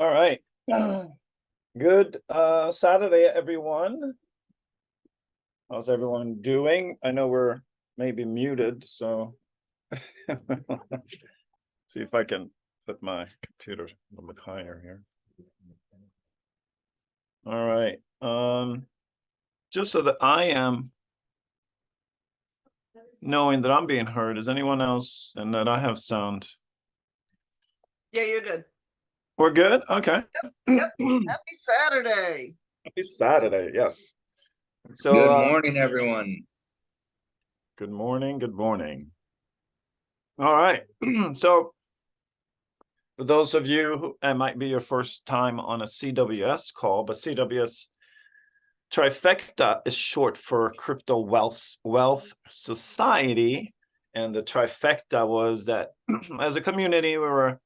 All right. Good Saturday, everyone. How's everyone doing? I know we're maybe muted, so see if I can put my computer a little bit higher here. All right. Just so that I am knowing that I'm being heard, is anyone else and that I have sound? Yeah, you're good. We're good? Okay. Yep. Happy Saturday. Happy Saturday, yes. So Good morning, everyone. good morning, good morning. All right. So for those of you who it might be your first time on a CWS call, but CWS TRIFECTA is short for Crypto Wealth Society. And the trifecta was that as a community, we were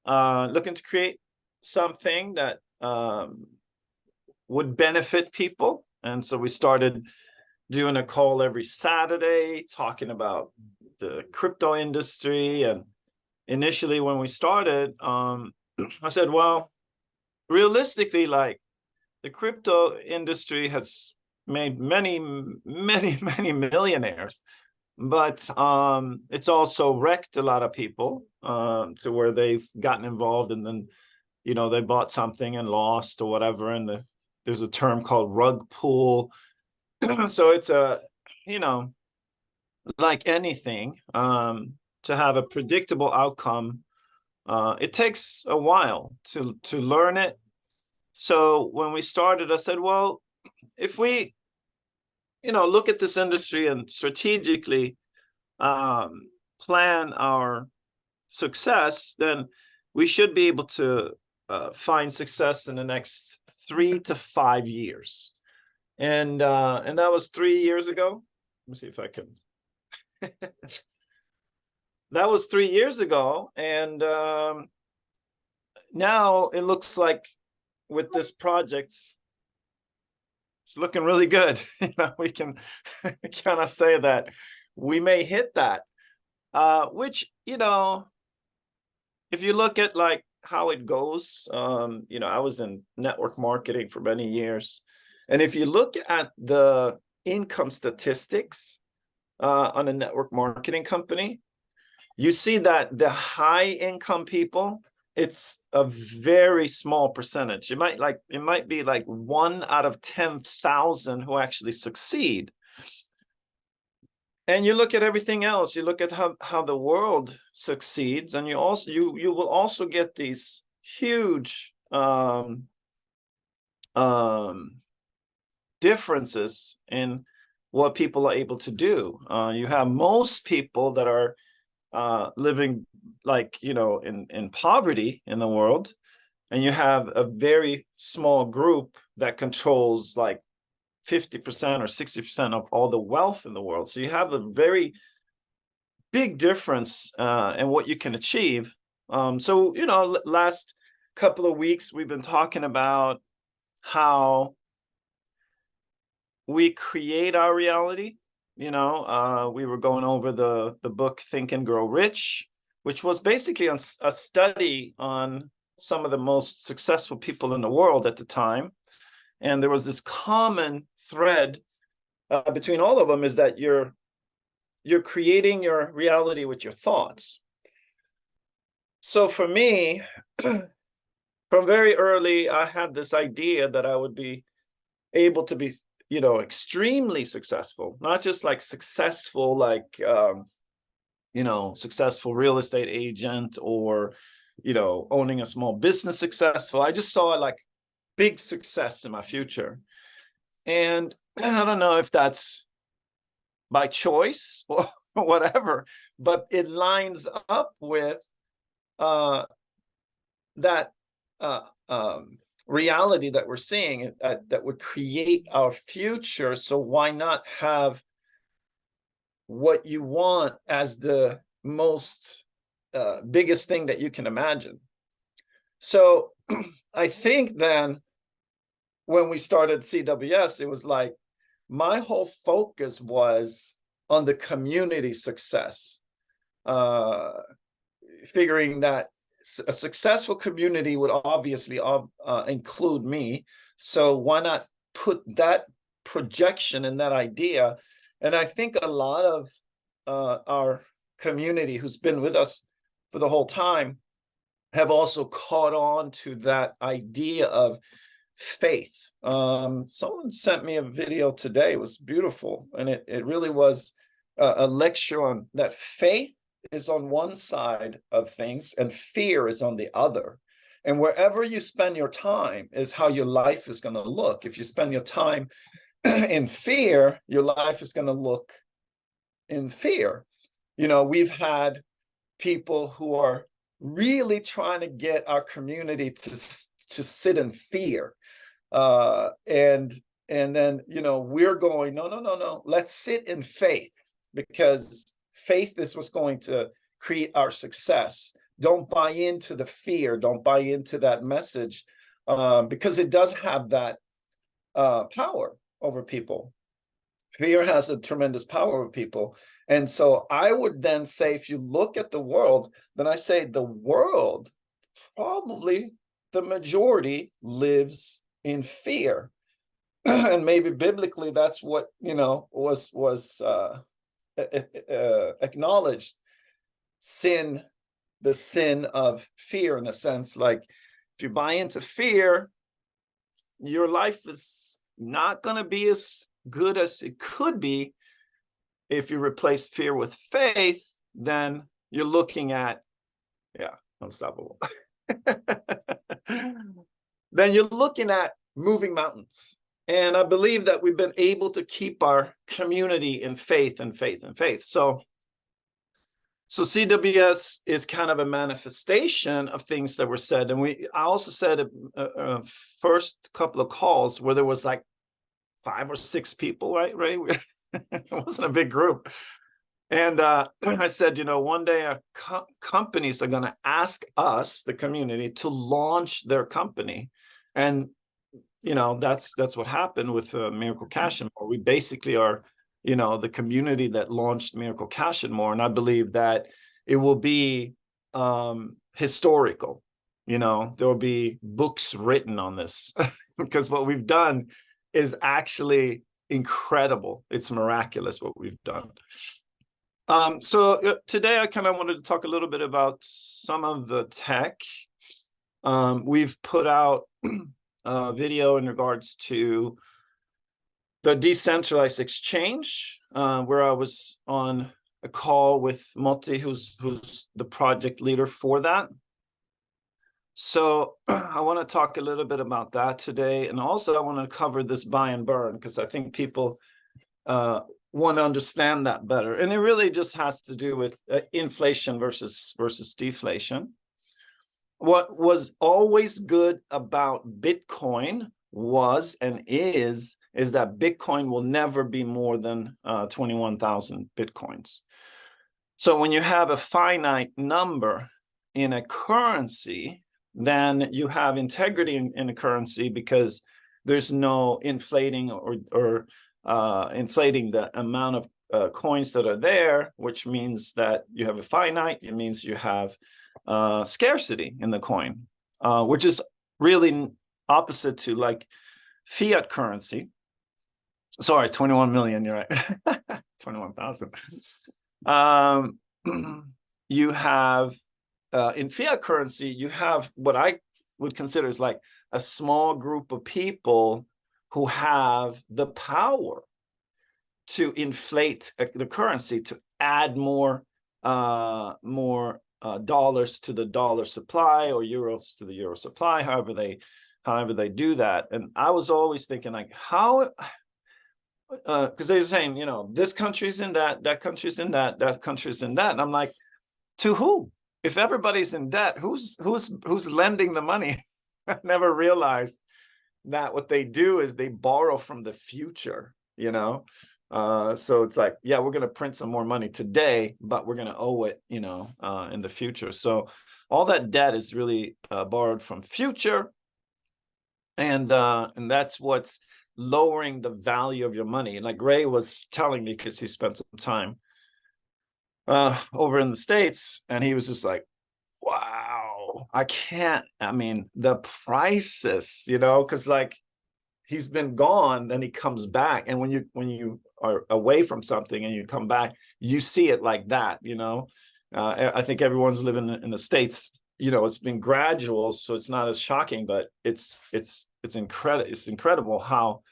looking to create something that would benefit people. And so we started doing a call every Saturday, talking about the crypto industry. And initially when we started, I said, well, realistically, like the crypto industry has made many millionaires, but it's also wrecked a lot of people to where they've gotten involved and then, you know, they bought something and lost or whatever. And there's a term called rug pull. So it's a, you know, like anything, to have a predictable outcome, it takes a while to learn it. So when we started, I said, well, if we, you know, look at this industry and strategically plan our success, then we should be able to find success in the next 3 to 5 years. And that was 3 years ago. Let me see if I can. That was 3 years ago, and now it looks like with this project, it's looking really good. You know, we can kind of say that we may hit that, which, you know, if you look at like how it goes, you know, I was in network marketing for many years, and if you look at the income statistics on a network marketing company, you see that the high income people, it's a very small percentage. It might be like 1 out of 10,000 who actually succeed. And you look at everything else, you look at how the world succeeds, and you will also get these huge differences in what people are able to do. You have most people that are living like, you know, in poverty in the world, and you have a very small group that controls like 50% or 60% of all the wealth in the world. So you have a very big difference in what you can achieve. So, you know, last couple of weeks we've been talking about how we create our reality. You know, we were going over the book Think and Grow Rich, which was basically a study on some of the most successful people in the world at the time. And there was this common thread between all of them, is that you're creating your reality with your thoughts. So for me, from very early, I had this idea that I would be able to be, you know, extremely successful, not just like successful, like, you know, successful real estate agent or, you know, owning a small business successful. I just saw like big success in my future. And I don't know if that's by choice or whatever, but it lines up with that reality that we're seeing that would create our future. So why not have what you want as the most biggest thing that you can imagine? So I think then when we started CWS, it was like my whole focus was on the community success, figuring that a successful community would obviously include me. So why not put that projection and that idea? And I think a lot of our community who's been with us for the whole time have also caught on to that idea of faith. Someone sent me a video today. It was beautiful. And it really was a lecture on that faith is on one side of things and fear is on the other. And wherever you spend your time is how your life is going to look. If you spend your time in fear, your life is going to look in fear. You know, we've had people who are really trying to get our community to sit in fear. And then, you know, we're going, no, let's sit in faith, because faith is what's going to create our success. Don't buy into the fear. Don't buy into that message, because it does have that power over people. Fear has a tremendous power over people. And so I would then say, if you look at the world, then I say the world, probably the majority lives in fear. And maybe biblically, that's what, you know, was acknowledged. Sin, the sin of fear, in a sense. Like, if you buy into fear, your life is not going to be as good as it could be. If you replace fear with faith, then you're looking at, unstoppable. Then you're looking at moving mountains. And I believe that we've been able to keep our community in faith and faith and faith. So CWS is kind of a manifestation of things that were said. And I also said first couple of calls where there was like 5 or 6 people, right? It wasn't a big group. And I said, you know, one day companies are going to ask us, the community, to launch their company. And, you know, that's what happened with Miracle Cash and More. We basically are, you know, the community that launched Miracle Cash and More. And I believe that it will be historical. You know, there will be books written on this because what we've done is actually incredible. It's miraculous what we've done. So today I kind of wanted to talk a little bit about some of the tech. We've put out a video in regards to the decentralized exchange, where I was on a call with Moti, who's the project leader for that. So I want to talk a little bit about that today. And also I want to cover this buy and burn, because I think people want to understand that better. And it really just has to do with inflation versus deflation. What was always good about Bitcoin was and is that Bitcoin will never be more than 21,000 Bitcoins. So when you have a finite number in a currency, then you have integrity in a currency, because there's no inflating or inflating the amount of coins that are there, which means that you have a finite. It means you have scarcity in the coin, which is really opposite to like fiat currency. Sorry, 21 million, you're right. 21,000. You have in fiat currency, you have what I would consider is like a small group of people who have the power to inflate the currency, to add more dollars to the dollar supply, or euros to the euro supply, however they do that. And I was always thinking, like, how, because they were saying, you know, this country's in that country's in that country's in that. And I'm like, to who? If everybody's in debt, who's lending the money? I never realized that what they do is they borrow from the future, you know? So it's like, yeah, we're going to print some more money today, but we're going to owe it, you know, in the future. So all that debt is really borrowed from future. And that's what's lowering the value of your money. And like Ray was telling me, because he spent some time over in the States, and he was just like, wow, I can't, I mean, the prices, you know, because like he's been gone, then he comes back. And when you are away from something and you come back, you see it like that, you know. I think everyone's living in the States, you know, it's been gradual, so it's not as shocking, but it's incredible how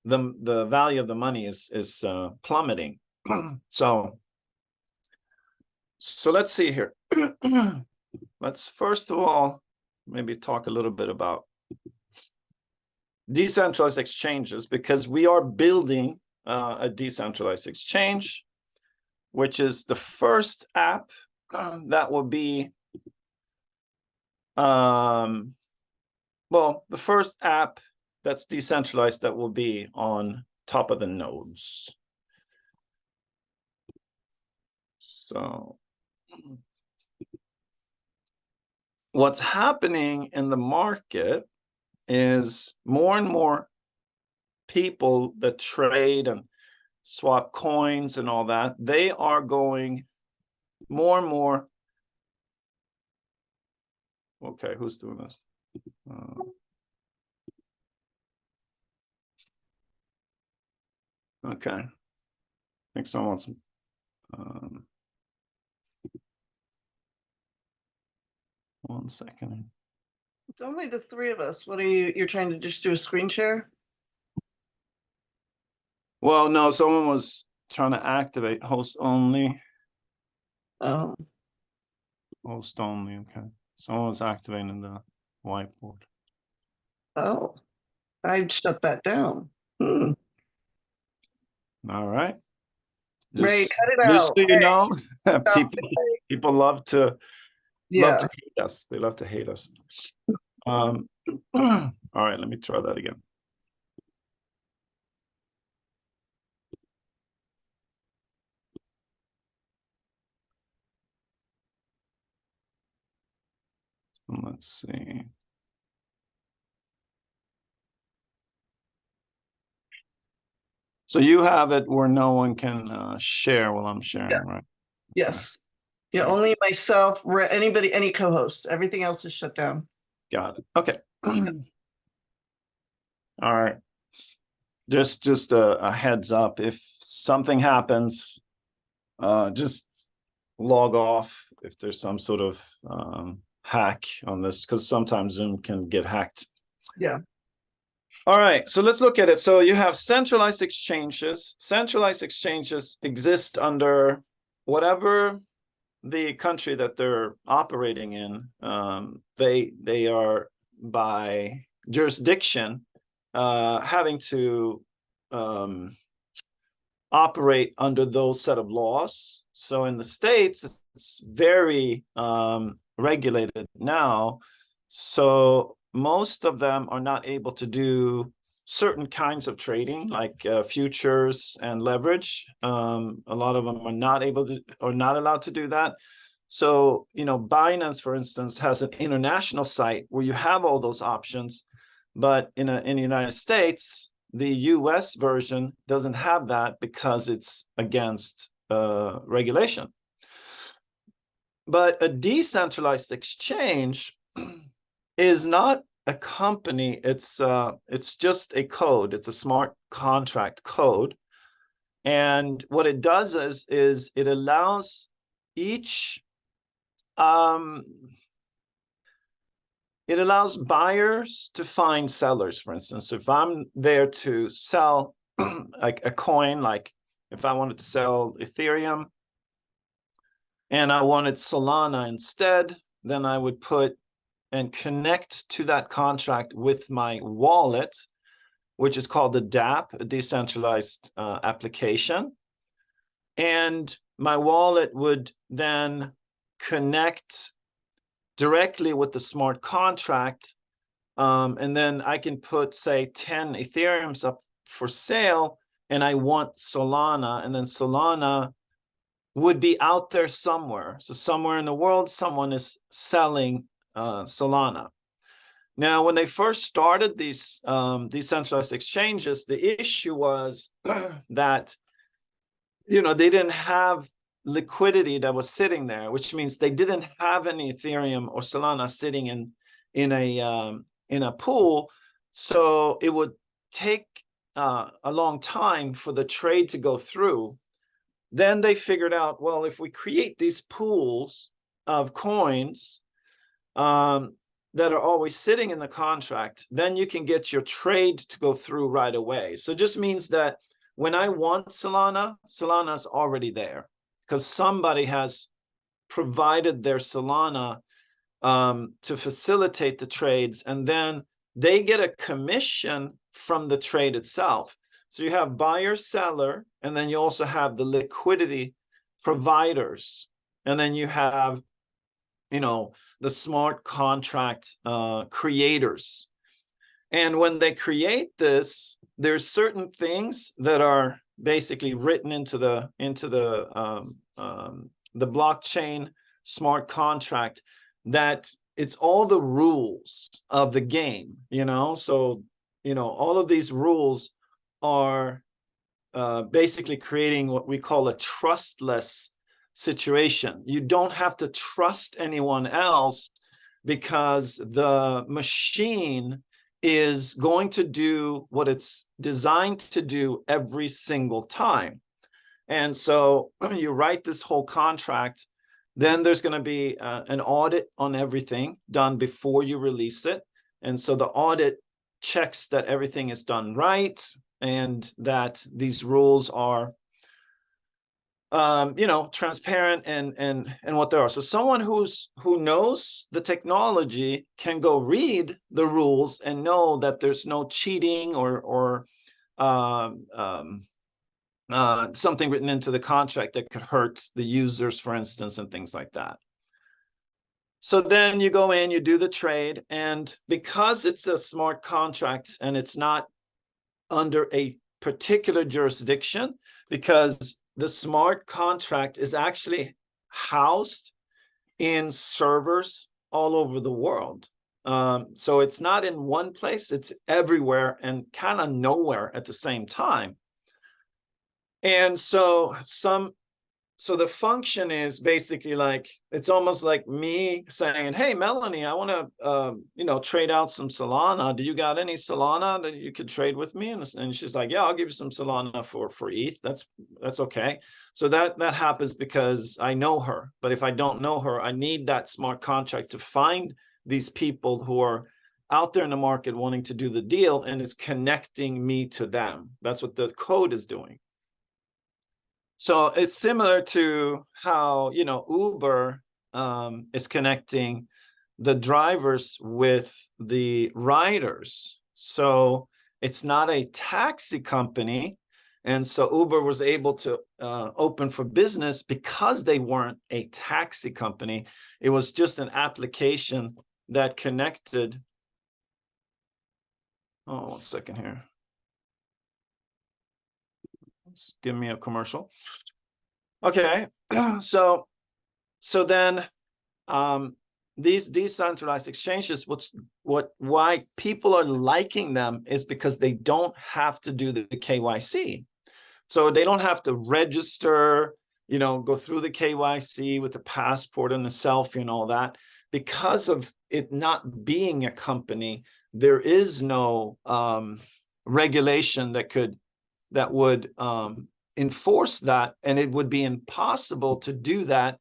the value of the money is plummeting. So let's see here. Let's first of all maybe talk a little bit about decentralized exchanges, because we are building a decentralized exchange, which is the first app that will be well, the first app that's decentralized that will be on top of the nodes. So what's happening in the market is more and more people that trade and swap coins and all that, they are going more and more. Okay, who's doing this? Okay, I think someone's one second. It's only the three of us. What are you're trying to just do a screen share? Well, no, someone was trying to activate host only. Oh. Host only, okay. Someone was activating the whiteboard. Oh, I'd shut that down. All right. Ray, cut it Just out. so you know, Stop people love to Yeah. hate us. They love to hate us. All right, let me try that again. Let's see. So you have it where no one can share while I'm sharing, Yeah. right? Yes. Yeah, only myself, anybody, any co-host. Everything else is shut down. Got it. Okay. All right. Just a heads up. If something happens, just log off if there's some sort of hack on this, because sometimes Zoom can get hacked. Yeah. All right, so let's look at it. So you have centralized exchanges. Centralized exchanges exist under whatever the country that they're operating in. They are by jurisdiction having to operate under those set of laws. So in the States, it's very regulated now. So most of them are not able to do certain kinds of trading, like futures and leverage. A lot of them are not able to, or not allowed to do that. So, you know, Binance, for instance, has an international site where you have all those options, but in the United States, the US version doesn't have that because it's against regulation. But a decentralized exchange is not a company. It's just a code. It's a smart contract code. And what it does is it allows each it allows buyers to find sellers. For instance, if I'm there to sell like a coin, like if I wanted to sell Ethereum and I wanted Solana instead, then I would put and connect to that contract with my wallet, which is called the DApp, a decentralized application. And my wallet would then connect directly with the smart contract. And then I can put, say, 10 Ethereums up for sale, and I want Solana, and then Solana would be out there somewhere. So somewhere in the world, someone is selling Solana. Now, when they first started these decentralized exchanges, the issue was that, you know, they didn't have liquidity that was sitting there, which means they didn't have any Ethereum or Solana sitting in a pool. So it would take a long time for the trade to go through. Then they figured out, well, if we create these pools of coins that are always sitting in the contract, then you can get your trade to go through right away. So it just means that when I want Solana, Solana's already there because somebody has provided their Solana to facilitate the trades, and then they get a commission from the trade itself. So you have buyer, seller, and then you also have the liquidity providers, and then you have, you know, the smart contract creators. And when they create this, there's certain things that are basically written into the blockchain smart contract, that it's all the rules of the game, you know. So, you know, all of these rules are basically creating what we call a trustless situation. You don't have to trust anyone else because the machine is going to do what it's designed to do every single time. And so you write this whole contract, then there's going to be an audit on everything done before you release it. And so the audit checks that everything is done right and that these rules are you know, transparent and what they are. So someone who knows the technology can go read the rules and know that there's no cheating or something written into the contract that could hurt the users, for instance, and things like that. So then you go in, you do the trade, and because it's a smart contract and it's not under a particular jurisdiction, because the smart contract is actually housed in servers all over the world. So it's not in one place, it's everywhere and kind of nowhere at the same time. And so the function is basically like, it's almost like me saying, hey, Melanie, I want to, you know, trade out some Solana. Do you got any Solana that you could trade with me? And she's like, yeah, I'll give you some Solana for ETH. That's okay. So that happens because I know her. But if I don't know her, I need that smart contract to find these people who are out there in the market wanting to do the deal, and it's connecting me to them. That's what the code is doing. So it's similar to how, you know, Uber is connecting the drivers with the riders. So it's not a taxi company. And so Uber was able to open for business because they weren't a taxi company. It was just an application that connected. Oh, 1 second here. Give me a commercial. Okay, so then these decentralized exchanges, why people are liking them is because they don't have to do the KYC. So they don't have to register, you know, go through the KYC with the passport and the selfie and all that. Because of it not being a company, there is no regulation that would enforce that, and it would be impossible to do that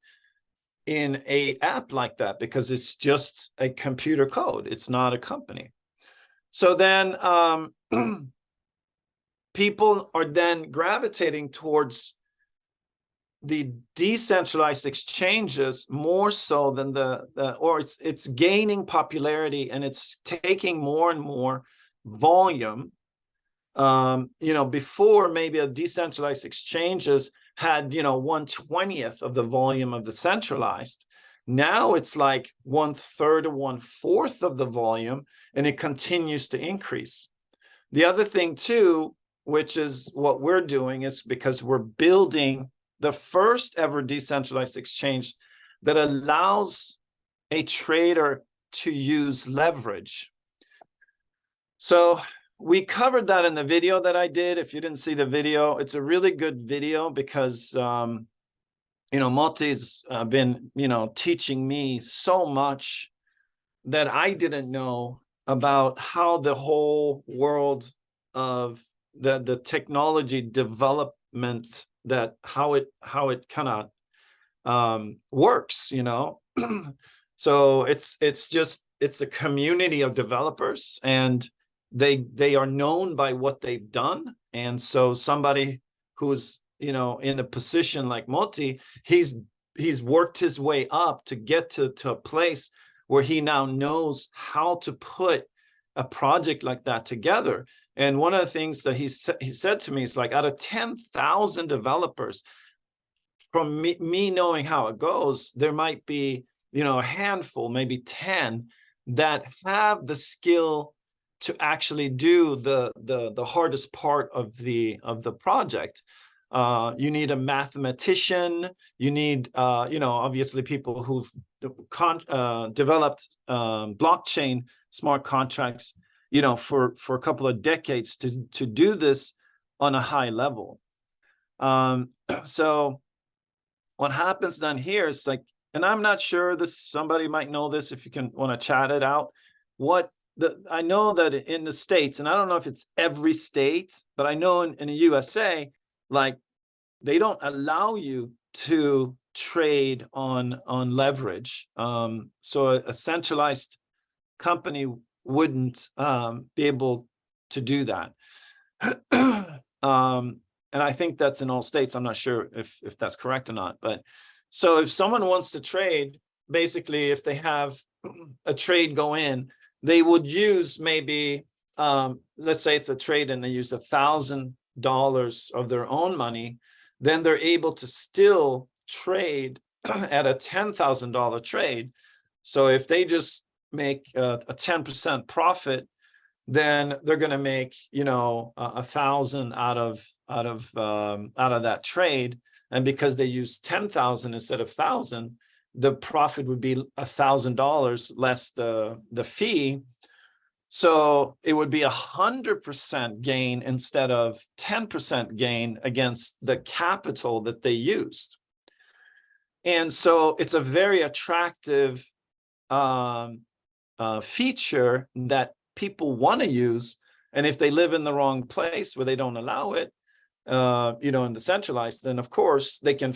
in a app like that because it's just a computer code. It's not a company. So then people are then gravitating towards the decentralized exchanges more so than or it's gaining popularity and it's taking more and more volume. You know, before maybe a decentralized exchanges had, you know, 1/20th of the volume of the centralized. Now it's like 1/3 or 1/4 of the volume, and it continues to increase. The other thing too, which is what we're doing, is because we're building the first ever decentralized exchange that allows a trader to use leverage. So we covered that in the video that I did. If you didn't see the video, it's a really good video because Moti's been, teaching me so much that I didn't know about how the whole world of the technology development, that how it kind of works, So it's a community of developers, and they are known by what they've done. And so somebody who's in a position like Moti, he's worked his way up to get to a place where he now knows how to put a project like that together. And one of the things that he said to me is, like, out of 10,000 developers, from me knowing how it goes, there might be a handful, maybe 10, that have the skill to actually do the hardest part of the project. You need a mathematician. You need obviously people who've developed blockchain smart contracts for a couple of decades to do this on a high level. So what happens then here is, like, and I'm not sure, somebody might know this if you want to chat it out. I know that in the States, and I don't know if it's every state, but I know in the USA, like, they don't allow you to trade on leverage. So a centralized company wouldn't be able to do that. And I think that's in all states. I'm not sure if that's correct or not. But so if someone wants to trade, basically, if they have a trade go in, they would use maybe, let's say it's a trade and they use $1,000 of their own money, then they're able to still trade at a $10,000 trade. So if they just make a 10% profit, then they're going to make 1,000 out of that trade. And because they use 10,000 instead of 1,000, the profit would be $1,000 less the fee. So it would be 100% gain instead of 10% gain against the capital that they used. And so it's a very attractive feature that people want to use. And if they live in the wrong place where they don't allow it, in the centralized, then of course they can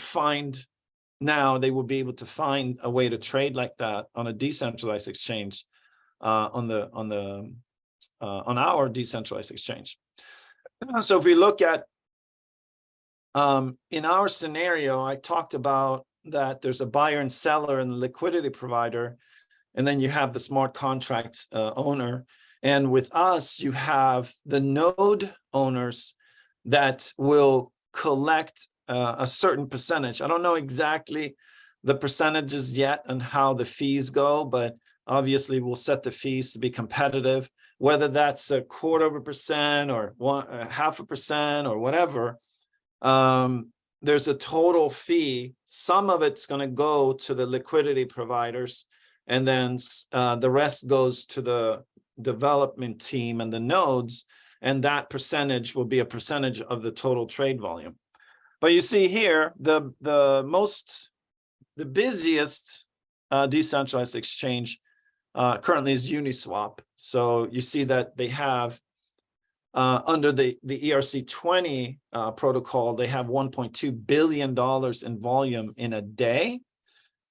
they will be able to find a way to trade like that on a decentralized exchange, on our decentralized exchange. So if we look at in our scenario, I talked about that there's a buyer and seller and the liquidity provider, and then you have the smart contract owner. And with us, you have the node owners that will collect a certain percentage. I don't know exactly the percentages yet and how the fees go, but obviously we'll set the fees to be competitive, whether that's 0.25% or 0.5% or whatever. There's a total fee. Some of it's going to go to the liquidity providers, and then the rest goes to the development team and the nodes, and that percentage will be a percentage of the total trade volume. But you see here, the busiest decentralized exchange currently is Uniswap. So you see that they have under the ERC20 protocol, they have $1.2 billion in volume in a day.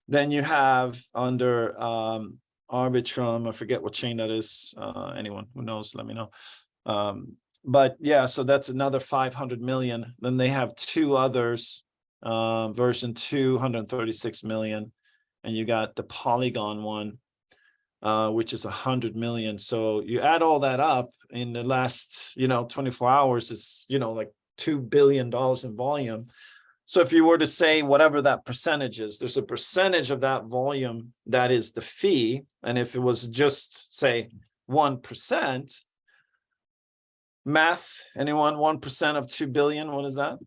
Then you have under Arbitrum, I forget what chain that is. Anyone who knows, let me know. But yeah, so that's another 500 million. Then they have two others, version 236 million, and you got the Polygon one, which is 100 million. So you add all that up in the last 24 hours is like $2 billion in volume. So if you were to say whatever that percentage is, there's a percentage of that volume that is the fee. And if it was just, say, 1%, math, anyone, 1% of 2 billion, what is that?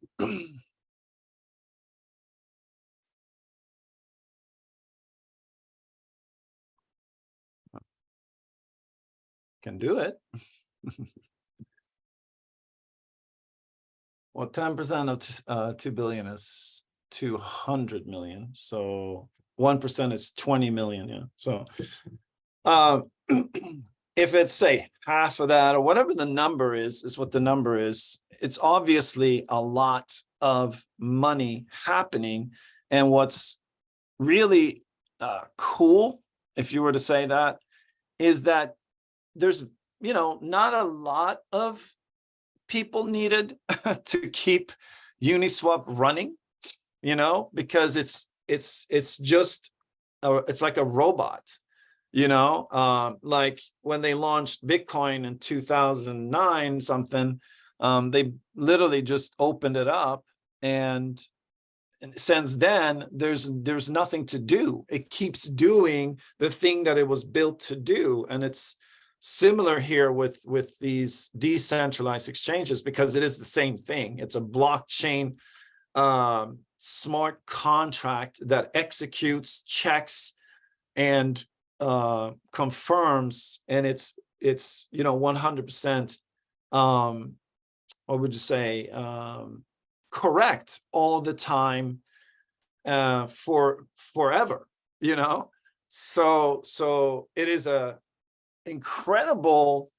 Can do it. Well, 10% of 2 billion is 200 million. So 1% is 20 million. Yeah. So uh, if it's say half of that or whatever the number is what the number is, it's obviously a lot of money happening. And what's really cool, if you were to say that, is that there's, not a lot of people needed to keep Uniswap running, because it's just it's like a robot, like when they launched Bitcoin in 2009 something, they literally just opened it up, and since then there's nothing to do. It keeps doing the thing that it was built to do. And it's similar here with these decentralized exchanges, because it is the same thing. It's a blockchain smart contract that executes, checks, and confirms, and it's 100% what would you say, correct all the time, for forever, so it is a incredible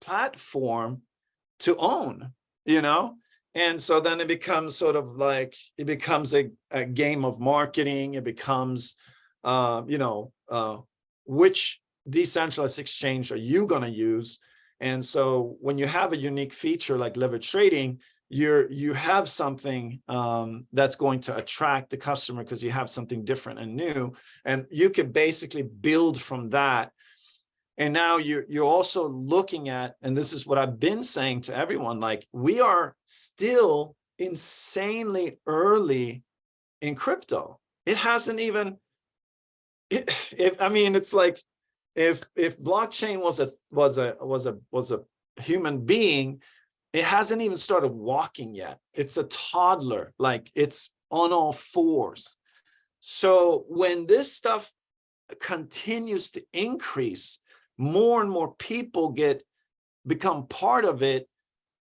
platform to own, and so then it becomes sort of like, it becomes a game of marketing. It becomes which decentralized exchange are you going to use? And so when you have a unique feature like leverage trading, you have something that's going to attract the customer because you have something different and new, and you can basically build from that. And now you're also looking at, and this is what I've been saying to everyone, like, we are still insanely early in crypto. It hasn't even, it's like, if blockchain was a human being, it hasn't even started walking yet. It's a toddler, like it's on all fours. So when this stuff continues to increase, more and more people become part of it.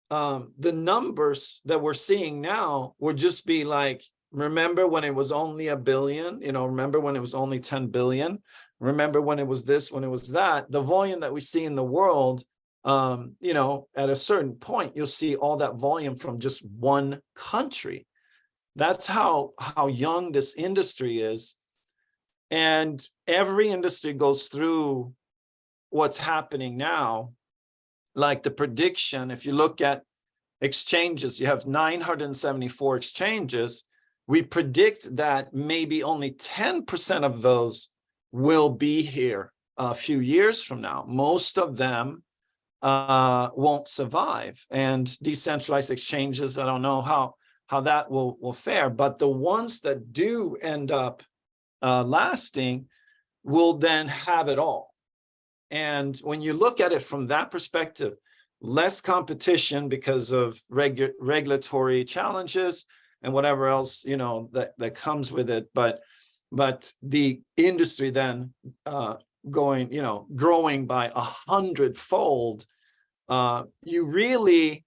The numbers that we're seeing now will just be like, remember when it was only a billion, remember when it was only 10 billion, remember when it was this, when it was that. The volume that we see in the world, at a certain point, you'll see all that volume from just one country. That's how young this industry is. And every industry goes through what's happening now. Like the prediction, if you look at exchanges, you have 974 exchanges. We predict that maybe only 10% of those will be here a few years from now. Most of them won't survive. And decentralized exchanges, I don't know how that will fare, but the ones that do end up lasting will then have it all. And when you look at it from that perspective, less competition because of regulatory challenges and whatever else, that comes with it. But the industry then growing by 100-fold, you really,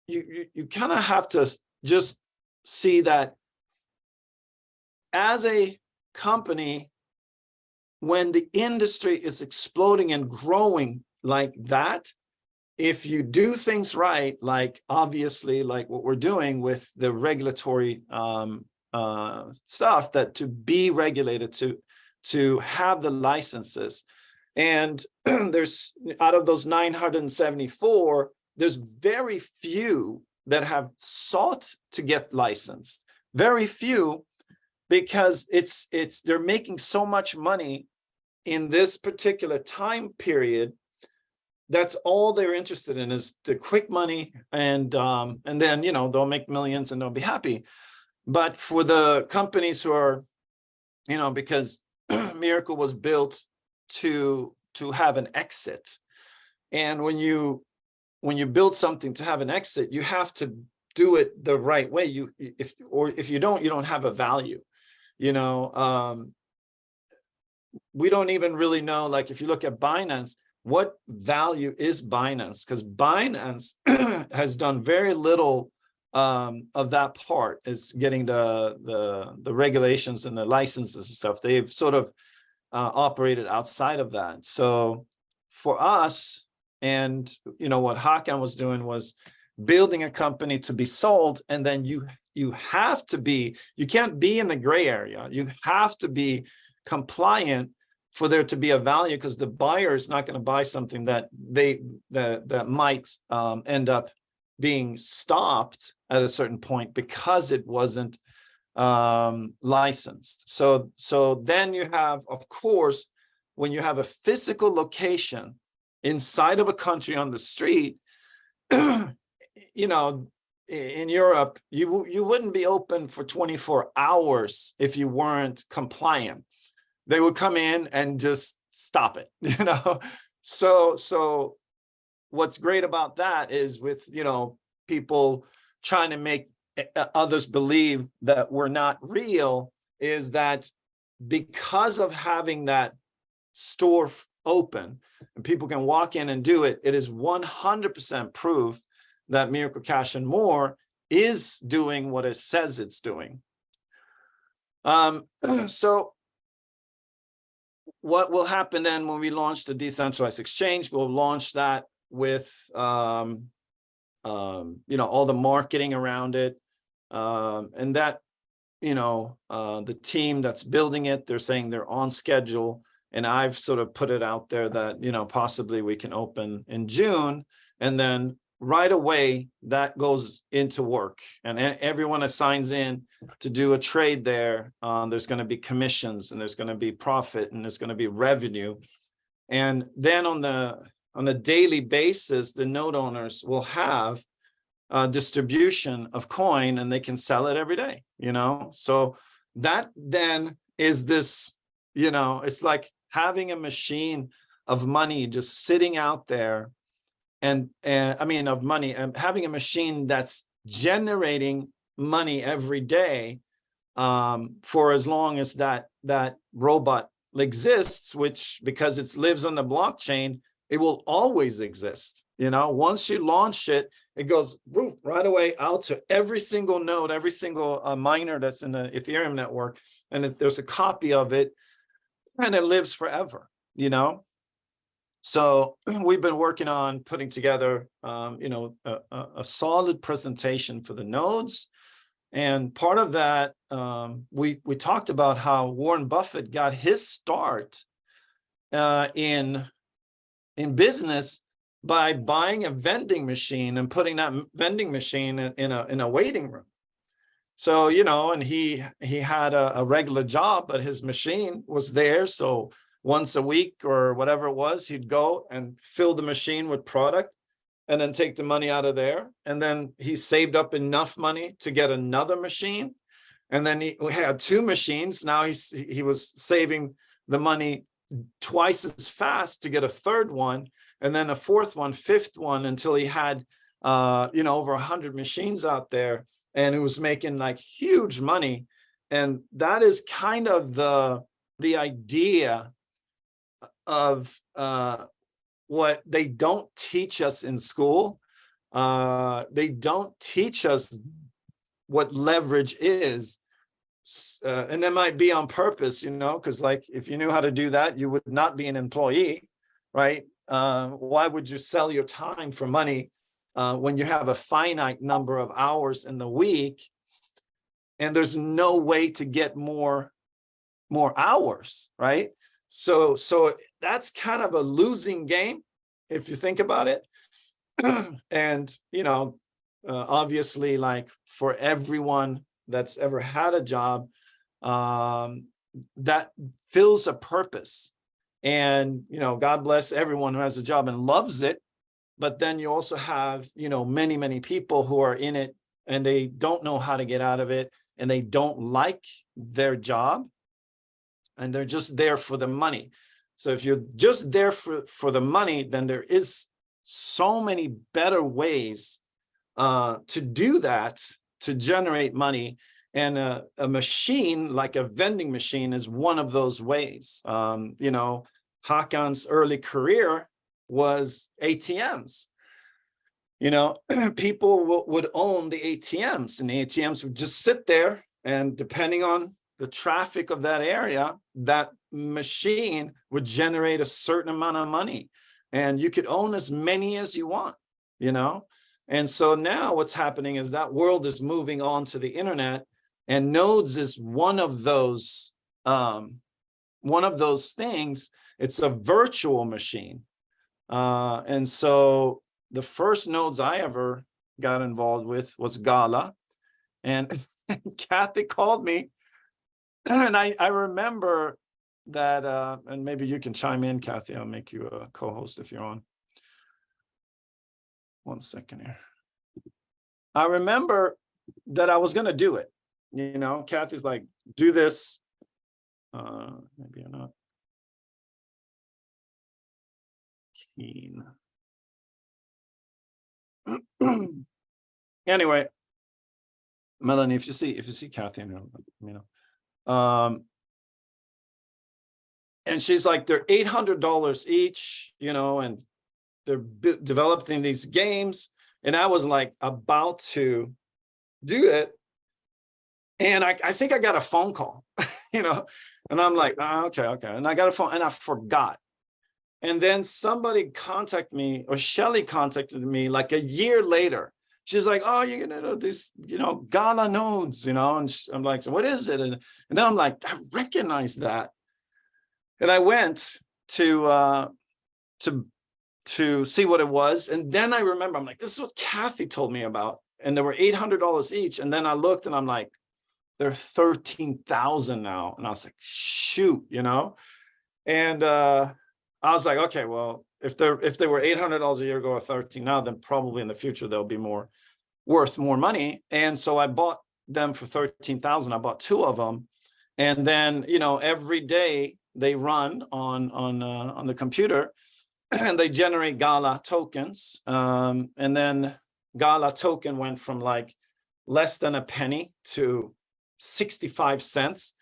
you kind of have to just see that as a company, when the industry is exploding and growing like that, if you do things right, like obviously like what we're doing with the regulatory stuff, that to be regulated, to have the licenses, and there's, out of those 974, there's very few that have sought to get licensed, very few, because they're making so much money in this particular time period. That's all they're interested in, is the quick money, and then they'll make millions and they'll be happy. But for the companies who are, because Miracle was built to have an exit, and when you build something to have an exit, you have to do it the right way. If you don't have a value. We don't even really know, like if you look at Binance, what value is Binance? Because Binance has done very little of that part, is getting the regulations and the licenses and stuff. They've sort of operated outside of that. So for us, and what Hakan was doing was building a company to be sold, and then you can't be in the gray area. You have to be compliant for there to be a value, because the buyer is not going to buy something that might end up being stopped at a certain point because it wasn't licensed. So then you have, of course, when you have a physical location inside of a country on the street, in Europe, you wouldn't be open for 24 hours if you weren't compliant. They would come in and just stop it, So what's great about that is, with, people trying to make others believe that we're not real, is that because of having that store open and people can walk in and do it, it is 100% proof that Miracle Cash and More is doing what it says it's doing. So what will happen then when we launch the decentralized exchange? We'll launch that with all the marketing around it, and that the team that's building it, they're saying they're on schedule, and I've sort of put it out there that possibly we can open in June, and then right away that goes into work, and everyone assigns in to do a trade there. There's going to be commissions, and there's going to be profit, and there's going to be revenue, and then on a daily basis, the node owners will have distribution of coin, and they can sell it every day. So that then is this, it's like having a machine of money just sitting out there, and of money, and having a machine that's generating money every day for as long as that robot exists, which, because it lives on the blockchain, it will always exist. Once you launch it, it goes right away out to every single node, every single miner that's in the Ethereum network, and there's a copy of it, and it lives forever. So we've been working on putting together, a solid presentation for the nodes. And part of that, we talked about how Warren Buffett got his start in business by buying a vending machine and putting that vending machine in a waiting room. So, and he had a regular job, but his machine was there. So once a week or whatever it was, he'd go and fill the machine with product and then take the money out of there. And then he saved up enough money to get another machine. And then he had two machines. Now he was saving the money twice as fast to get a third one, and then a fourth one, fifth one, until he had, over 100 machines out there, and it was making like huge money. And that is kind of the idea of what they don't teach us in school. They don't teach us what leverage is. And that might be on purpose, because like, if you knew how to do that, you would not be an employee, right? Why would you sell your time for money when you have a finite number of hours in the week, and there's no way to get more hours, right? So that's kind of a losing game if you think about it. And obviously, like, for everyone that's ever had a job, that fills a purpose. And God bless everyone who has a job and loves it. But then you also have many people who are in it and they don't know how to get out of it, and they don't like their job, and they're just there for the money. So if you're just there for the money, then there is so many better ways to do that, to generate money. And a machine like a vending machine is one of those ways. Hakan's early career, was ATMs. You know, people would own the ATMs, and the ATMs would just sit there, and depending on the traffic of that area, that machine would generate a certain amount of money, and you could own as many as you want, you know. And so now what's happening is that world is moving on to the internet, and nodes is one of those things. It's a virtual machine. And so the first nodes I ever got involved with was Gala, and Kathy called me, and I remember that, and maybe you can chime in, Kathy. I'll make you a co-host if you're on. 1 second here. I remember that I was going to do it. You know, Kathy's like, do this. Maybe you're not keen. Anyway, Melanie, if you see Kathy, you know, and she's like, they're $800 each, you know, and they're developing these games. And I was like about to do it. And I think I got a phone call, you know, and I'm like, oh, okay. And I got a phone and I forgot. And then somebody contacted me, or Shelly contacted me like a year later. She's like, oh, you're going to know this, you know, Gala nodes, you know, and I'm like, so what is it? And then I'm like, I recognize that. And I went to see what it was. And then I remember, I'm like, this is what Kathy told me about. And there were $800 each. And then I looked and I'm like, they're 13,000 now. And I was like, shoot, you know? And I was like, okay, well, if they were $800 a year ago or 13 now, then probably in the future they'll be worth more money. And so I bought them for 13,000. I bought 2 of them. And then, you know, every day they run on the computer, and they generate Gala tokens. And then Gala token went from like less than a penny to 65 cents.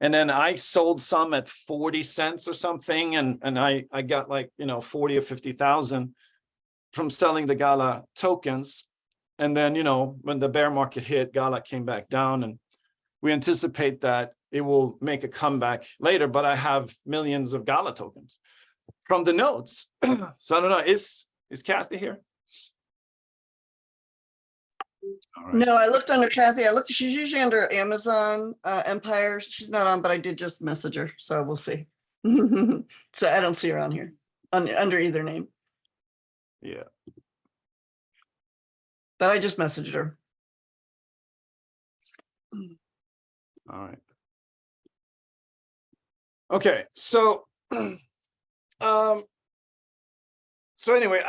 And then I sold some at 40 cents or something. And I got like, you know, 40 or 50,000 from selling the Gala tokens. And then, you know, when the bear market hit, Gala came back down, and we anticipate that it will make a comeback later, but I have millions of Gala tokens from the nodes. So I don't know, is Kathy here? All right. No, I looked under Kathy. She's usually under Amazon Empire. She's not on, but I did just message her, so we'll see. So I don't see her on here under either name. Yeah. But I just messaged her. All right. Okay, so so anyway,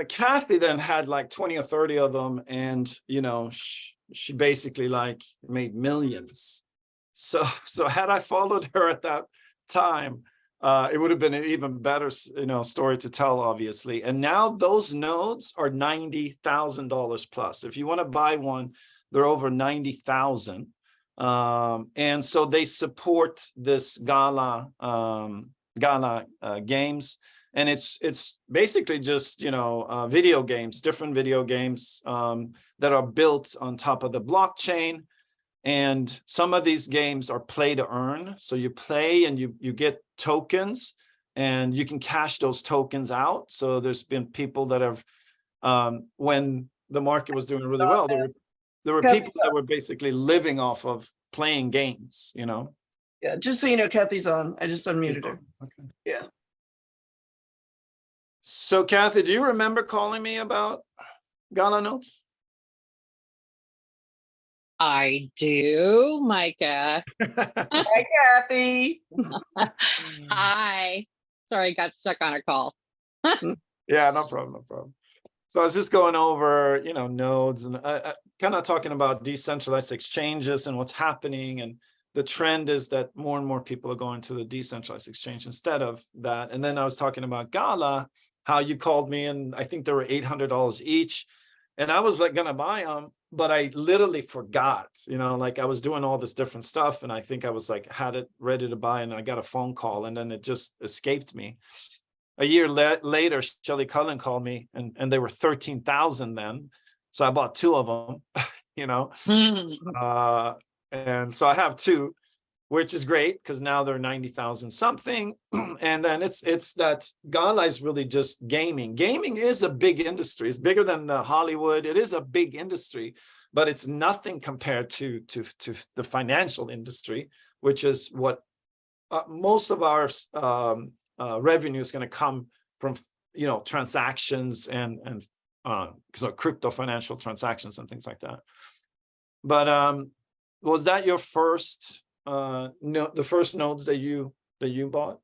Kathy then had like 20 or 30 of them, and you know, she basically like made millions. So had I followed her at that time, it would have been an even better, you know, story to tell, obviously. And now those nodes are $90,000 plus. If you want to buy one, they're over 90,000. And so they support this Gala games, and it's basically just, you know, video games, different video games that are built on top of the blockchain. And some of these games are play to earn. So you play and you get tokens, and you can cash those tokens out. So there's been people that have, when the market was doing really well, there were people that were basically living off of playing games, you know? Yeah, just so you know, Kathy's on. I just unmuted her. Okay. Yeah. So Kathy, do you remember calling me about Gala notes? I do, Micah. Hi, Kathy. Hi. Sorry, I got stuck on a call. Yeah, no problem. So I was just going over, you know, nodes, and kind of talking about decentralized exchanges and what's happening. And the trend is that more and more people are going to the decentralized exchange instead of that. And then I was talking about Gala, how you called me, and I think they were $800 each. And I was like going to buy them, but I literally forgot, you know, like I was doing all this different stuff. And I think I was like, had it ready to buy, and I got a phone call, and then it just escaped me. a year later, Shelley Cullen called me, and they were 13,000 then. So I bought two of them, you know. And so I have two, which is great because now they're 90,000 something. And then it's that Gala is really just gaming. Gaming is a big industry. It's bigger than Hollywood. It is a big industry, but it's nothing compared to the financial industry, which is what most of our revenue is going to come from, you know, transactions and so crypto financial transactions and things like that. But was that your first the first nodes that you bought?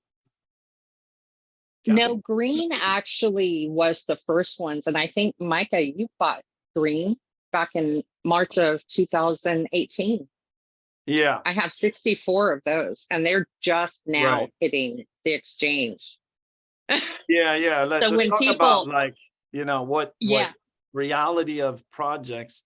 No, green actually was the first ones. And I think, Micah, you bought green back in March of 2018. Yeah. I have 64 of those, and they're just now Right. hitting the exchange. Yeah. So Let's when talk people, about, like, you know, what yeah, reality of projects,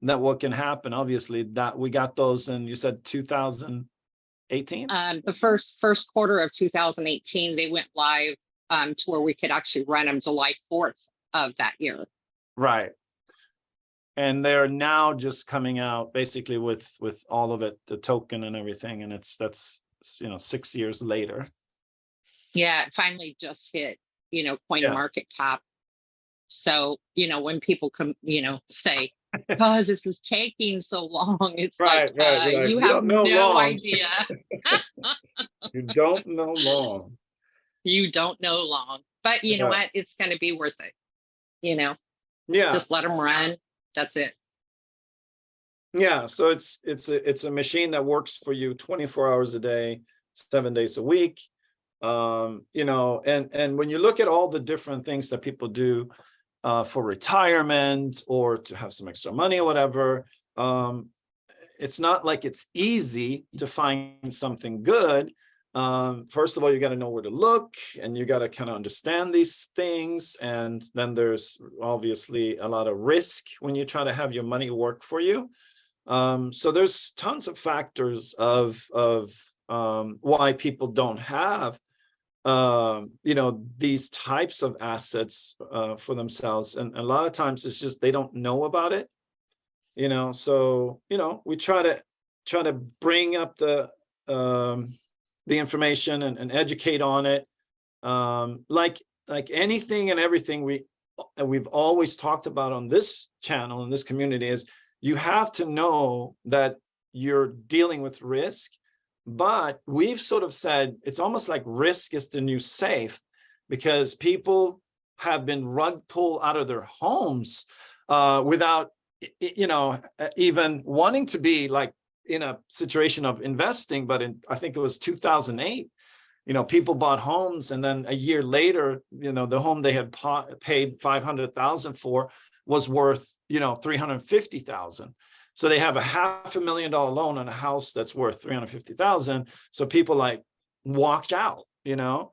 that what can happen. Obviously, that we got those in, you said 2018? the first quarter of 2018, they went live to where we could actually run them July 4th of that year. Right. And they're now just coming out basically with all of it, the token and everything, and that's, you know, 6 years later. Yeah, it finally just hit, you know, coin Yeah. market cap. So, you know, when people come, you know, say, oh, this is taking so long, it's Right. you You have don't know no long. idea. You don't know long. You don't know long, but you know Yeah. what? It's going to be worth it. You know, Yeah. just let them run. That's it. Yeah. So it's a machine that works for you 24 hours a day, 7 days a week. You know, and when you look at all the different things that people do for retirement or to have some extra money or whatever, it's not like it's easy to find something good. First of all, you got to know where to look, and you got to kind of understand these things. And then there's obviously a lot of risk when you try to have your money work for you. So there's tons of factors of why people don't have you know, these types of assets for themselves, and a lot of times it's just they don't know about it, you know. So, you know, we try to bring up the information and educate on it, like anything and everything we've always talked about on this channel, in this community, is you have to know that you're dealing with risk. But we've sort of said it's almost like risk is the new safe, because people have been rug pulled out of their homes without, you know, even wanting to be like in a situation of investing. But I think it was 2008, you know, people bought homes, and then a year later, you know, the home they had paid $500,000 for was worth, you know, $350,000. So they have a $500,000 loan on a house that's worth $350,000. So people like walked out, you know.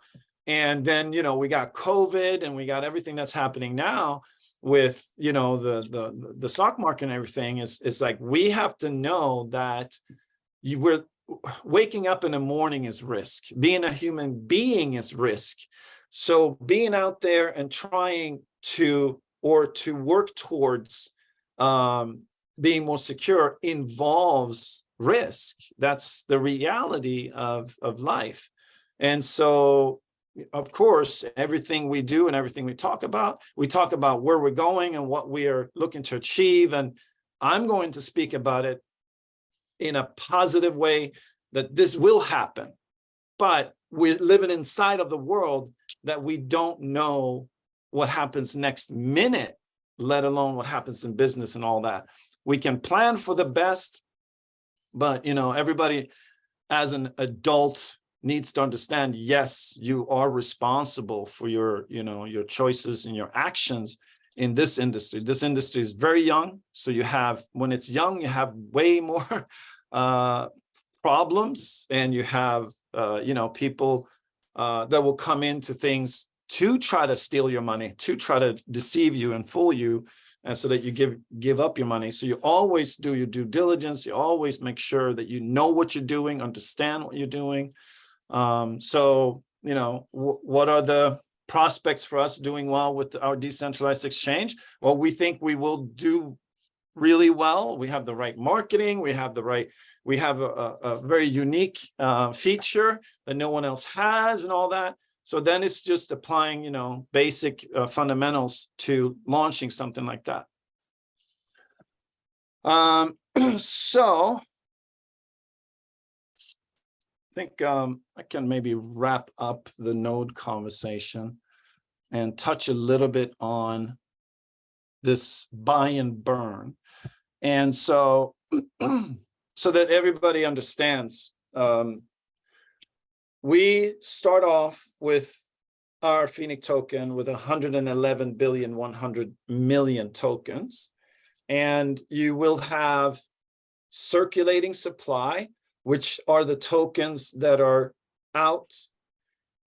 And then, you know, we got COVID, and we got everything that's happening now with, you know, the stock market and everything. It's like we have to know that we're waking up in the morning is risk. Being a human being is risk. So being out there and trying to work towards being more secure involves risk. That's the reality of life. And so, of course, everything we do and everything we talk about where we're going and what we are looking to achieve. And I'm going to speak about it in a positive way, that this will happen. But we're living inside of the world that we don't know what happens next minute, let alone what happens in business and all that. We can plan for the best, but, you know, everybody as an adult needs to understand, yes, you are responsible for your, you know, your choices and your actions in this industry. This industry is very young. So you have, when it's young, you have way more problems, and you have, you know, people that will come into things to try to steal your money, to try to deceive you and fool you, and so that you give up your money. So you always do your due diligence. You always make sure that you know what you're doing, understand what you're doing. So, you know, what are the prospects for us doing well with our decentralized exchange? Well, we think we will do really well. We have the right marketing. We have a very unique feature that no one else has and all that. So then it's just applying, basic fundamentals to launching something like that. So I think I can maybe wrap up the node conversation and touch a little bit on this buy and burn. And so, so that everybody understands, we start off with our Phoenix token with 111,100,000,000 tokens. And you will have circulating supply, which are the tokens that are out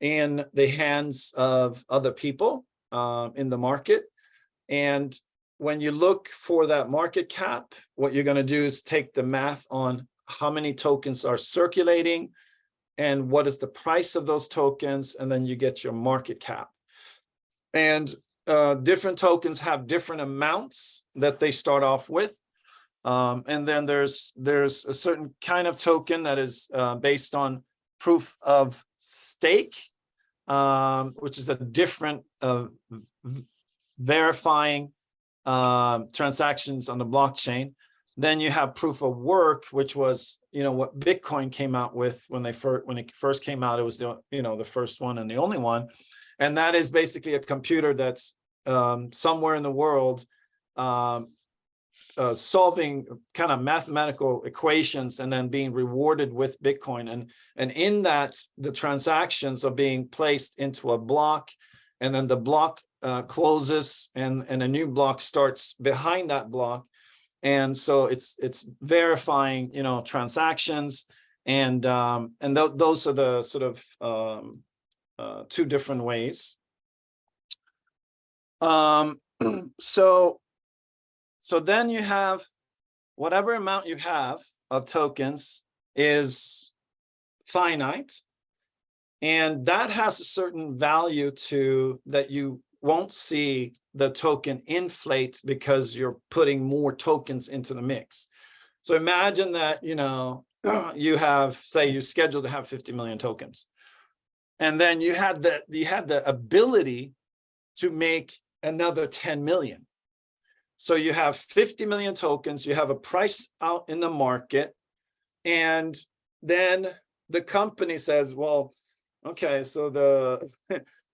in the hands of other people in the market. And when you look for that market cap, what you're going to do is take the math on how many tokens are circulating and what is the price of those tokens, and then you get your market cap. And different tokens have different amounts that they start off with. And then there's a certain kind of token that is based on proof of stake, which is a different verifying transactions on the blockchain. Then you have proof of work, which was, what Bitcoin came out with when it first came out. It was the first one and the only one, and that is basically a computer that's somewhere in the world solving kind of mathematical equations and then being rewarded with Bitcoin. And in that, the transactions are being placed into a block, and then the block closes and a new block starts behind that block. And so it's verifying, transactions, and those are the sort of two different ways. So then you have whatever amount you have of tokens is finite, and that has a certain value to that you won't see the token inflate because you're putting more tokens into the mix. So imagine that, you have, say, you're scheduled to have 50 million tokens, and then you had the ability to make another 10 million. So you have 50 million tokens, you have a price out in the market, and then the company says, well, okay, so the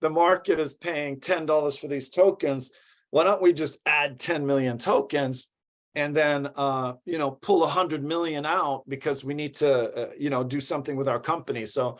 market is paying $10 for these tokens. Why don't we just add 10 million tokens and then, pull 100 million out because we need to, do something with our company. So,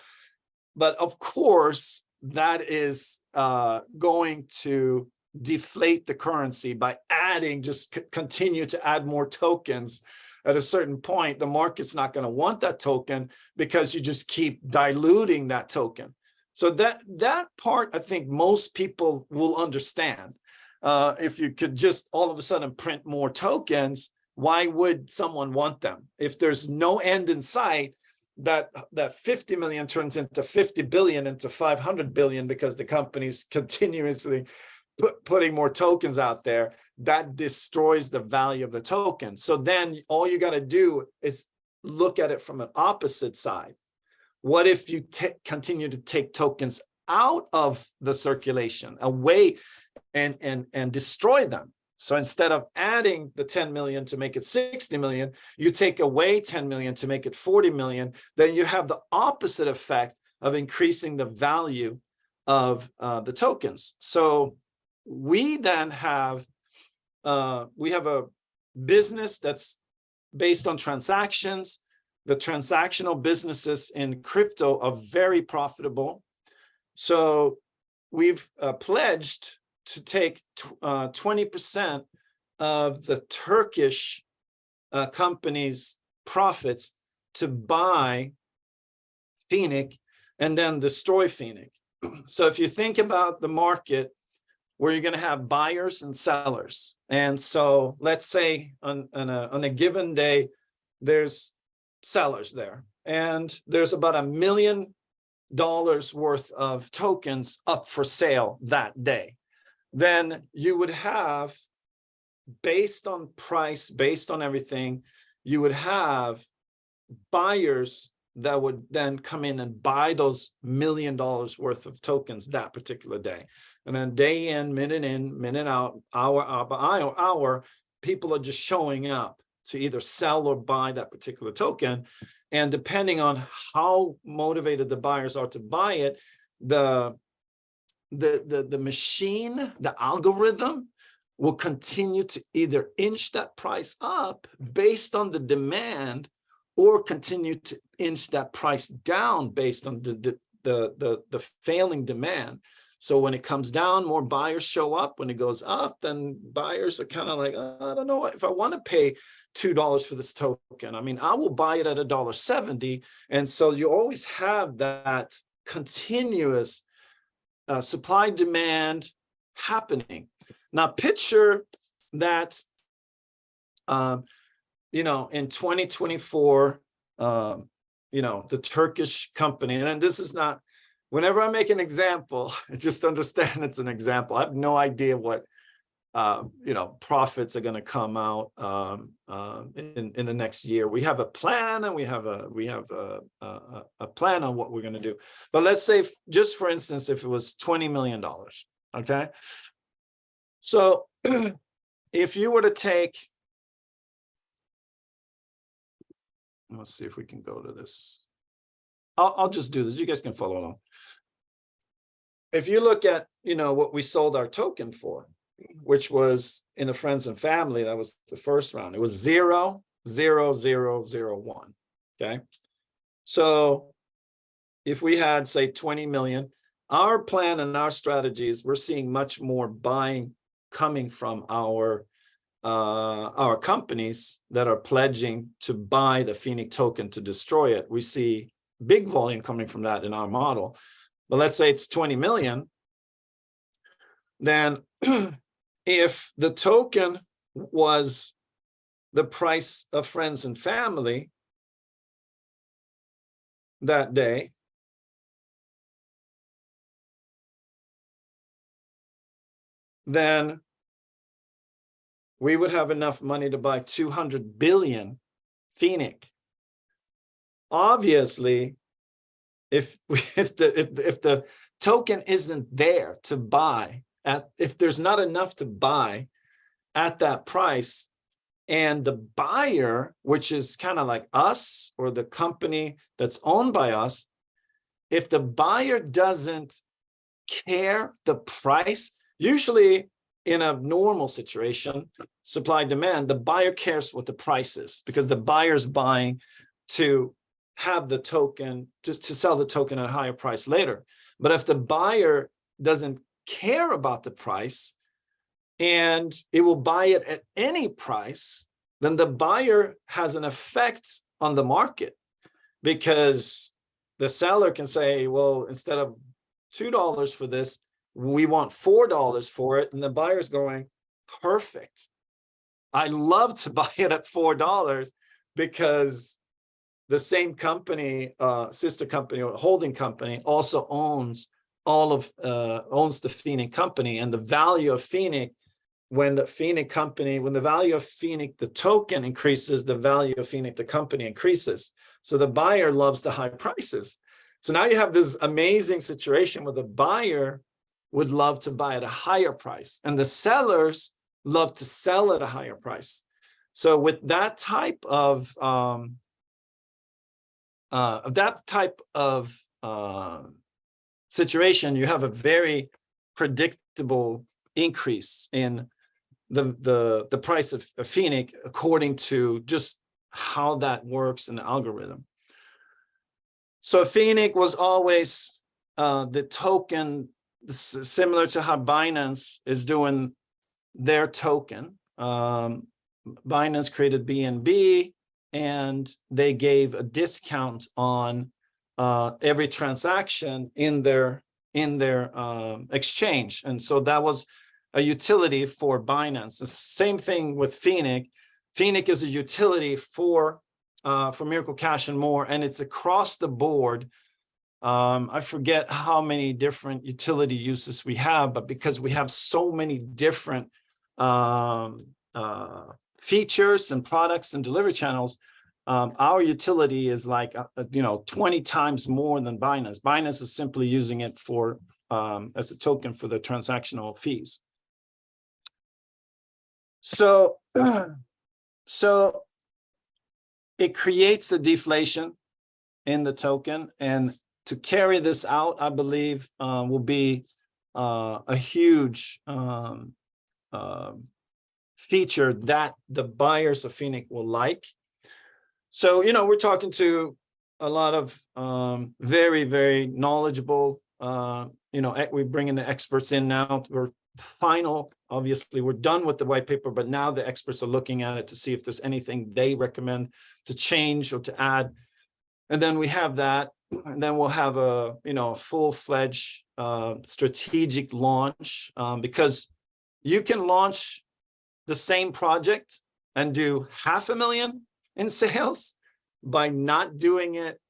but of course, that is going to deflate the currency by adding, continue to add more tokens. At a certain point, the market's not going to want that token because you just keep diluting that token. So that part, I think most people will understand. If you could just all of a sudden print more tokens, why would someone want them? If there's no end in sight, that 50 million turns into 50 billion, into 500 billion, because the company's continuously putting more tokens out there, that destroys the value of the token. So then all you got to do is look at it from an opposite side. What if you continue to take tokens out of the circulation, away, and destroy them? So instead of adding the 10 million to make it 60 million, you take away 10 million to make it 40 million. Then you have the opposite effect of increasing the value of the tokens. So we then have a business that's based on transactions. The transactional businesses in crypto are very profitable. So we've pledged to take 20% of the Turkish company's profits to buy Phoenix and then destroy Phoenix. So if you think about the market where you're going to have buyers and sellers, and so let's say on a given day, there's sellers there, and there's about 1 million worth of tokens up for sale that day, then you would have, based on price, based on everything, you would have buyers that would then come in and buy those $1 million worth of tokens that particular day. And then day in, minute out, hour by hour, people are just showing up to either sell or buy that particular token. And depending on how motivated the buyers are to buy it, the machine, the algorithm will continue to either inch that price up based on the demand, or continue to inch that price down based on the failing demand. So when it comes down, more buyers show up. When it goes up, then buyers are kind of like, I don't know if I want to pay $2 for this token. I mean, I will buy it at $1.70. And so you always have that continuous supply demand happening. Now picture that, in 2024, the Turkish company, and this is not, whenever I make an example, just understand it's an example. I have no idea what, profits are going to come out in the next year. We have a plan, and we have a plan on what we're going to do. But let's say, just for instance, if it was $20 million, okay? So if you were to take, let's see if we can go to this. I'll just do this. You guys can follow along. If you look at, what we sold our token for, which was in the friends and family, that was the first round. It was 0.0001. Okay. So if we had, say, 20 million, our plan and our strategies, we're seeing much more buying coming from our companies that are pledging to buy the Phoenix token to destroy it. We see big volume coming from that in our model. But let's say it's 20 million, then if the token was the price of friends and family that day, then we would have enough money to buy 200 billion Phoenix. Obviously, if the token isn't there to buy if there's not enough to buy at that price, and the buyer, which is kind of like us or the company that's owned by us, if the buyer doesn't care the price, usually in a normal situation, supply demand, the buyer cares what the price is, because the buyer's buying to have the token, just to sell the token at a higher price later. But if the buyer doesn't care about the price and it will buy it at any price, then the buyer has an effect on the market, because the seller can say, well, instead of $2 for this, we want $4 for it. And the buyer's going, perfect. I love to buy it at $4, because the same company, sister company or holding company, also owns owns the Phoenix company, and the value of Phoenix, when the value of Phoenix, the token increases, the value of Phoenix, the company increases. So the buyer loves the high prices. So now you have this amazing situation where the buyer would love to buy at a higher price, and the sellers love to sell at a higher price. So with that type of situation, you have a very predictable increase in the price of Phoenix, according to just how that works in the algorithm. So Phoenix was always the token, similar to how Binance is doing their token. Binance created BNB, and they gave a discount on every transaction in their exchange, and so that was a utility for Binance. The same thing with Phoenix. Phoenix is a utility for Miracle Cash and More, and it's across the board I forget how many different utility uses we have, but because we have so many different features and products and delivery channels, our utility is like 20 times more than Binance. Binance is simply using it for as a token for the transactional fees. So it creates a deflation in the token, and to carry this out, I believe will be a huge feature that the buyers of Phoenix will like. So, we're talking to a lot of very, very knowledgeable, we bring in the experts in now. Obviously, we're done with the white paper, but now the experts are looking at it to see if there's anything they recommend to change or to add. And then we have that, and then we'll have a, full-fledged strategic launch, because you can launch the same project and do $500,000 in sales by not doing it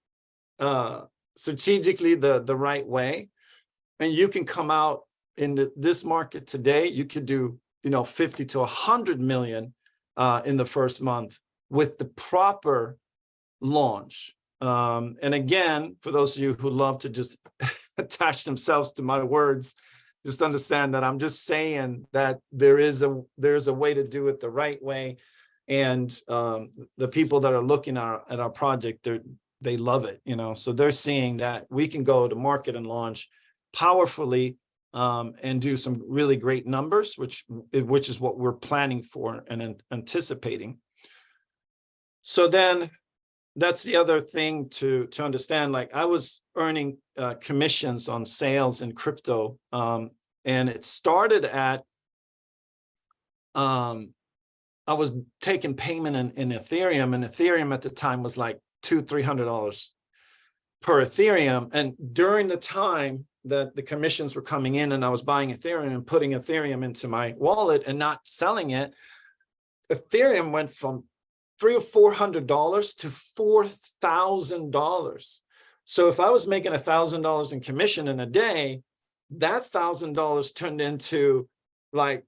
strategically the right way. And you can come out in this market today, you could do 50 to 100 million in the first month with the proper launch. And again, for those of you who love to just attach themselves to my words, just understand that I'm just saying that there's a way to do it the right way. And the people that are looking at our project, they love it, so they're seeing that we can go to market and launch powerfully and do some really great numbers, which is what we're planning for and anticipating. So then that's the other thing to understand. Like, I was earning commissions on sales in crypto, and it started at I was taking payment in Ethereum, and Ethereum at the time was like $200-300 per Ethereum. And during the time that the commissions were coming in and I was buying Ethereum and putting Ethereum into my wallet and not selling it, Ethereum went from $300 or $400 to $4,000. So if I was making $1,000 in commission in a day, that $1,000 turned into like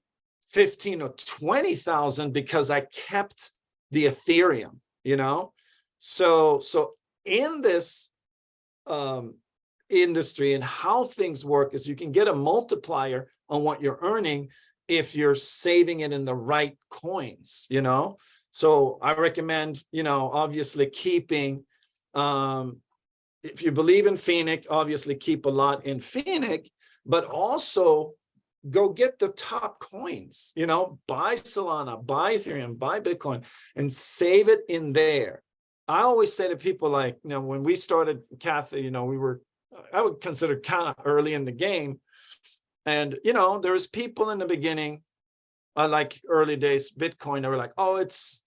15 or 20,000 because I kept the Ethereum, So in this industry and how things work is you can get a multiplier on what you're earning if you're saving it in the right coins, So I recommend, obviously keeping, if you believe in Phoenix, obviously keep a lot in Phoenix, but also go get the top coins, buy Solana, buy Ethereum, buy Bitcoin, and save it in there. I always say to people, like, when we started Kathy, I would consider kind of early in the game. And, there was people in the beginning, like early days Bitcoin, they were like, oh, it's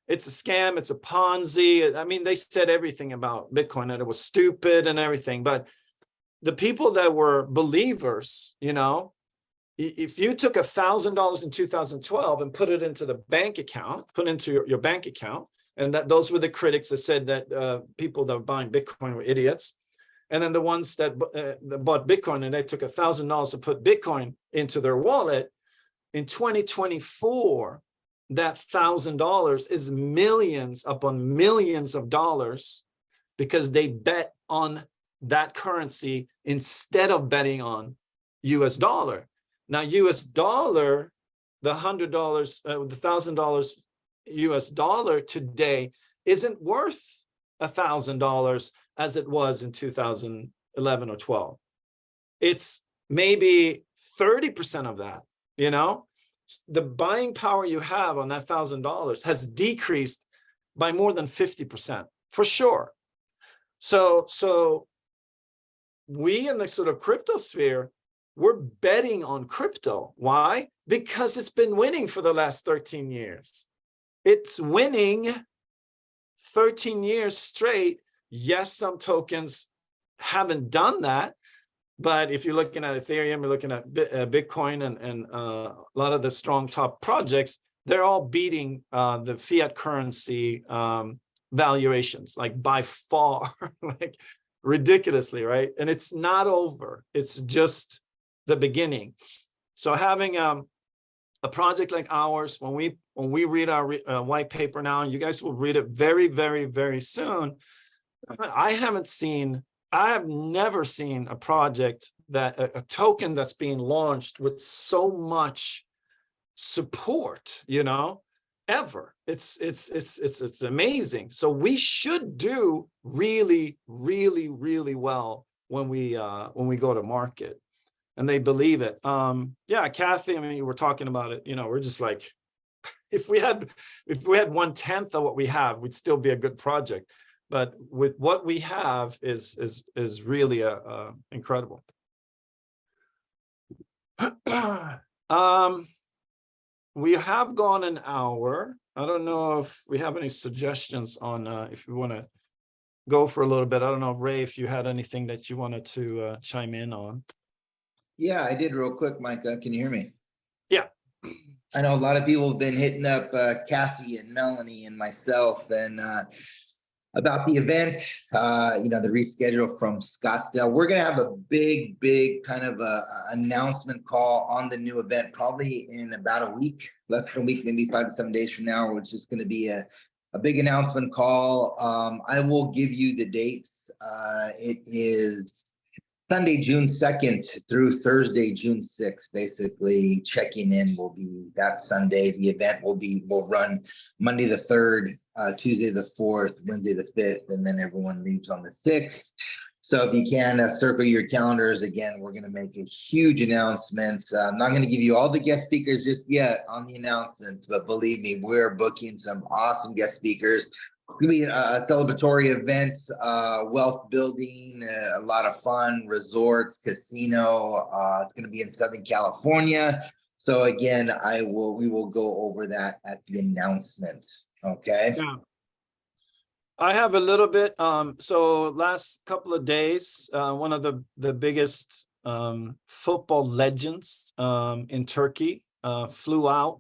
a scam, it's a Ponzi. I mean, they said everything about Bitcoin, that it was stupid and everything. But the people that were believers, if you took $1,000 in 2012 and put it into the bank account, put into your bank account, and those were the critics that said that people that were buying Bitcoin were idiots. And then the ones that bought Bitcoin and they took $1,000 to put Bitcoin into their wallet, in 2024, that $1,000 is millions upon millions of dollars because they bet on that currency instead of betting on US dollar. Now, US dollar, the $100, the $1,000 US dollar today isn't worth $1,000 as it was in 2011 or 12. It's maybe 30% of that, The buying power you have on that $1,000 has decreased by more than 50%, for sure. So we in the sort of crypto sphere, we're betting on crypto. Why? Because it's been winning for the last 13 years. It's winning 13 years straight. Yes, some tokens haven't done that. But if you're looking at Ethereum, you're looking at Bitcoin and a lot of the strong top projects, they're all beating the fiat currency valuations, like by far. Like ridiculously, right? And it's not over. It's just the beginning. So having a project like ours, when we read our white paper now, and you guys will read it very, very, very soon. I have never seen a project that a token that's being launched with so much support, ever. It's amazing. So we should do really, really, really well when we go to market, and they believe it. Yeah, Kathy, I mean, we're talking about it, we're just like, if we had 1/10 of what we have, we'd still be a good project. But with what we have is really incredible. We have gone an hour. I don't know if we have any suggestions on if we want to go for a little bit. I don't know, Ray, if you had anything that you wanted to chime in on. Yeah, I did real quick, Micah. Can you hear me? Yeah. I know a lot of people have been hitting up Kathy and Melanie and myself and about the event, the reschedule from Scottsdale. We're going to have a big kind of announcement call on the new event, probably in about a week, less than a week, maybe 5 to 7 days from now, which is going to be a big announcement call. I will give you the dates. It is Sunday, June 2nd through Thursday, June 6th. Basically, checking in will be that Sunday. The event will run Monday the 3rd, Tuesday the 4th, Wednesday the 5th, and then everyone leaves on the 6th. So if you can circle your calendars, again, we're going to make a huge announcement. I'm not going to give you all the guest speakers just yet on the announcement, but believe me, we're booking some awesome guest speakers. It's going to be a celebratory event, wealth building, a lot of fun, resorts, casino. It's going to be in Southern California. So again, we will go over that at the announcement. Okay. Yeah. I have a little bit. So last couple of days, one of the biggest football legends in Turkey flew out.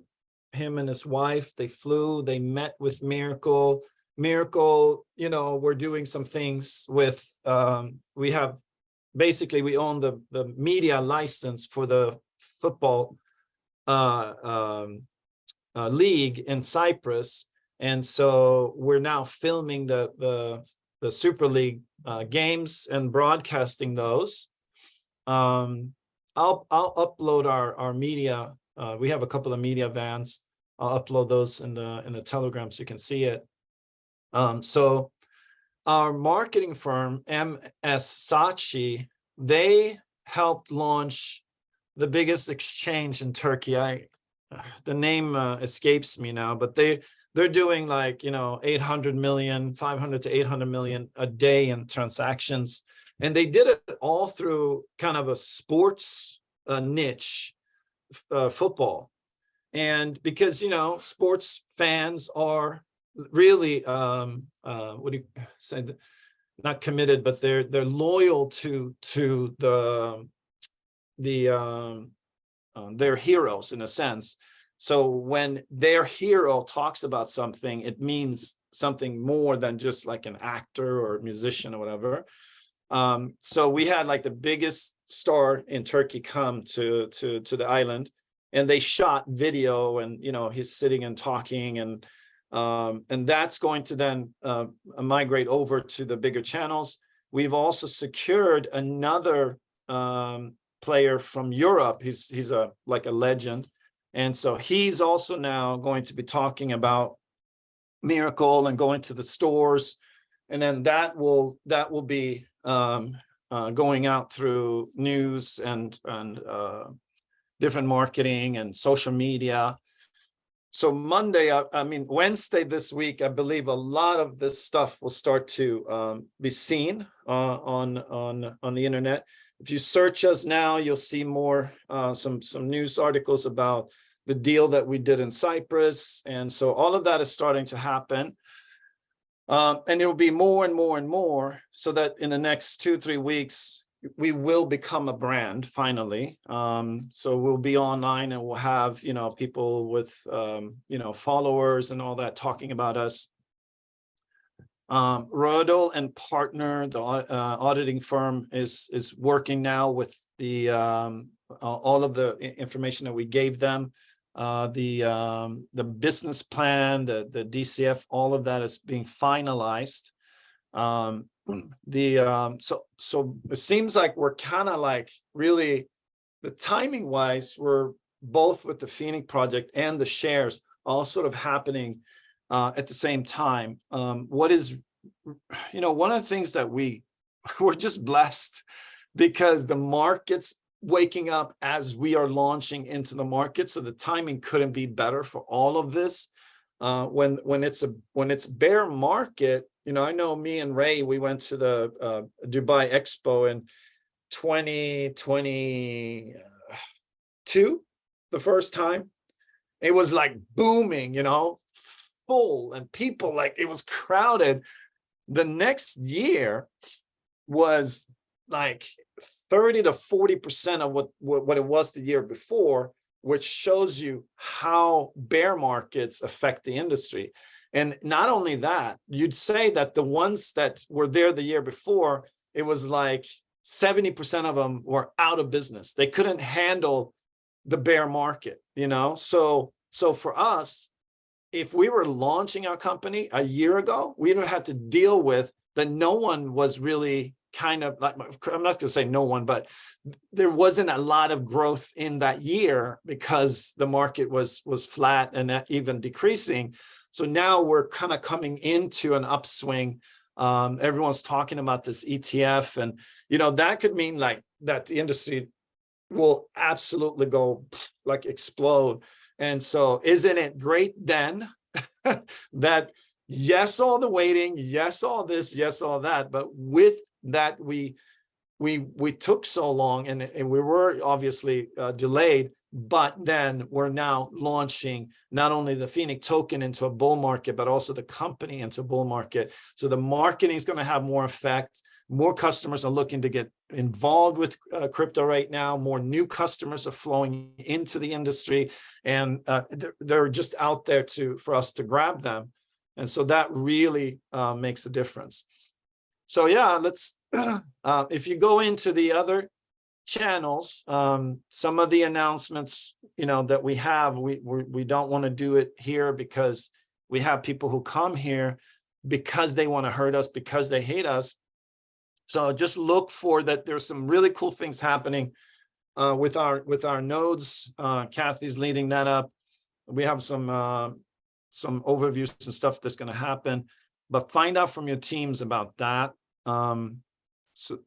Him and his wife, they met with Miracle. We're doing some things with, we own the media license for the football league in Cyprus. And so we're now filming the Super League games and broadcasting those. I'll upload our media. We have a couple of media vans. I'll upload those in the Telegram so you can see it. So our marketing firm, MS Saatchi, they helped launch the biggest exchange in Turkey. The name escapes me now, but they're doing like 800 million, 500 to 800 million a day in transactions, and they did it all through kind of a sports niche, football. And because sports fans are really what do you say, not committed, but they're loyal to their heroes in a sense. So when their hero talks about something, it means something more than just like an actor or a musician or whatever. So we had like the biggest star in Turkey come to the island, and they shot video, and he's sitting and talking, and that's going to then migrate over to the bigger channels. We've also secured another player from Europe. He's like a legend. And so he's also now going to be talking about Miracle and going to the stores, and then that will be going out through news and different marketing and social media. So Monday, Wednesday this week, I believe a lot of this stuff will start to be seen on the internet. If you search us now, you'll see more some news articles about the deal that we did in Cyprus. And so all of that is starting to happen. And it will be more and more and more, so that in the next 2-3 weeks, we will become a brand finally. So we'll be online, and we'll have, people with, followers and all that talking about us. Rodel and Partner, the auditing firm, is working now with the all of the information that we gave them. The business plan, the DCF, all of that is being finalized. So it seems like we're kind of like really, the timing wise, we're both with the Phoenix project and the shares all sort of happening at the same time. What is, one of the things that we're just blessed, because the market's waking up as we are launching into the market. So the timing couldn't be better for all of this. When it's bear market, I know me and Ray, we went to the Dubai Expo in 2022, the first time. It was like booming, full, and people, like, it was crowded. The next year was like 30 to 40% of what it was the year before, which shows you how bear markets affect the industry. And not only that, you'd say that the ones that were there the year before, it was like 70% of them were out of business. They couldn't handle the bear market, So for us, if we were launching our company a year ago, we would have to deal with that. No one was really kind of like, I'm not going to say no one, but there wasn't a lot of growth in that year because the market was flat and even decreasing. So now we're kind of coming into an upswing. Everyone's talking about this ETF, and that could mean like that the industry will absolutely go like explode. And so isn't it great then that yes, all the waiting, yes, all this, yes, all that, but with that we took so long, and we were obviously delayed, but then we're now launching not only the Phoenix token into a bull market, but also the company into a bull market. So the marketing is going to have more effect. More customers are looking to get involved with crypto right now. More new customers are flowing into the industry, and they're just out there for us to grab them. And so that really makes a difference. So yeah, let's, if you go into the other channels, some of the announcements, that we have, we don't want to do it here because we have people who come here because they want to hurt us, because they hate us. So just look for that. There's some really cool things happening with our nodes. Kathy's leading that up. We have some overviews and stuff that's going to happen, but find out from your teams about that. So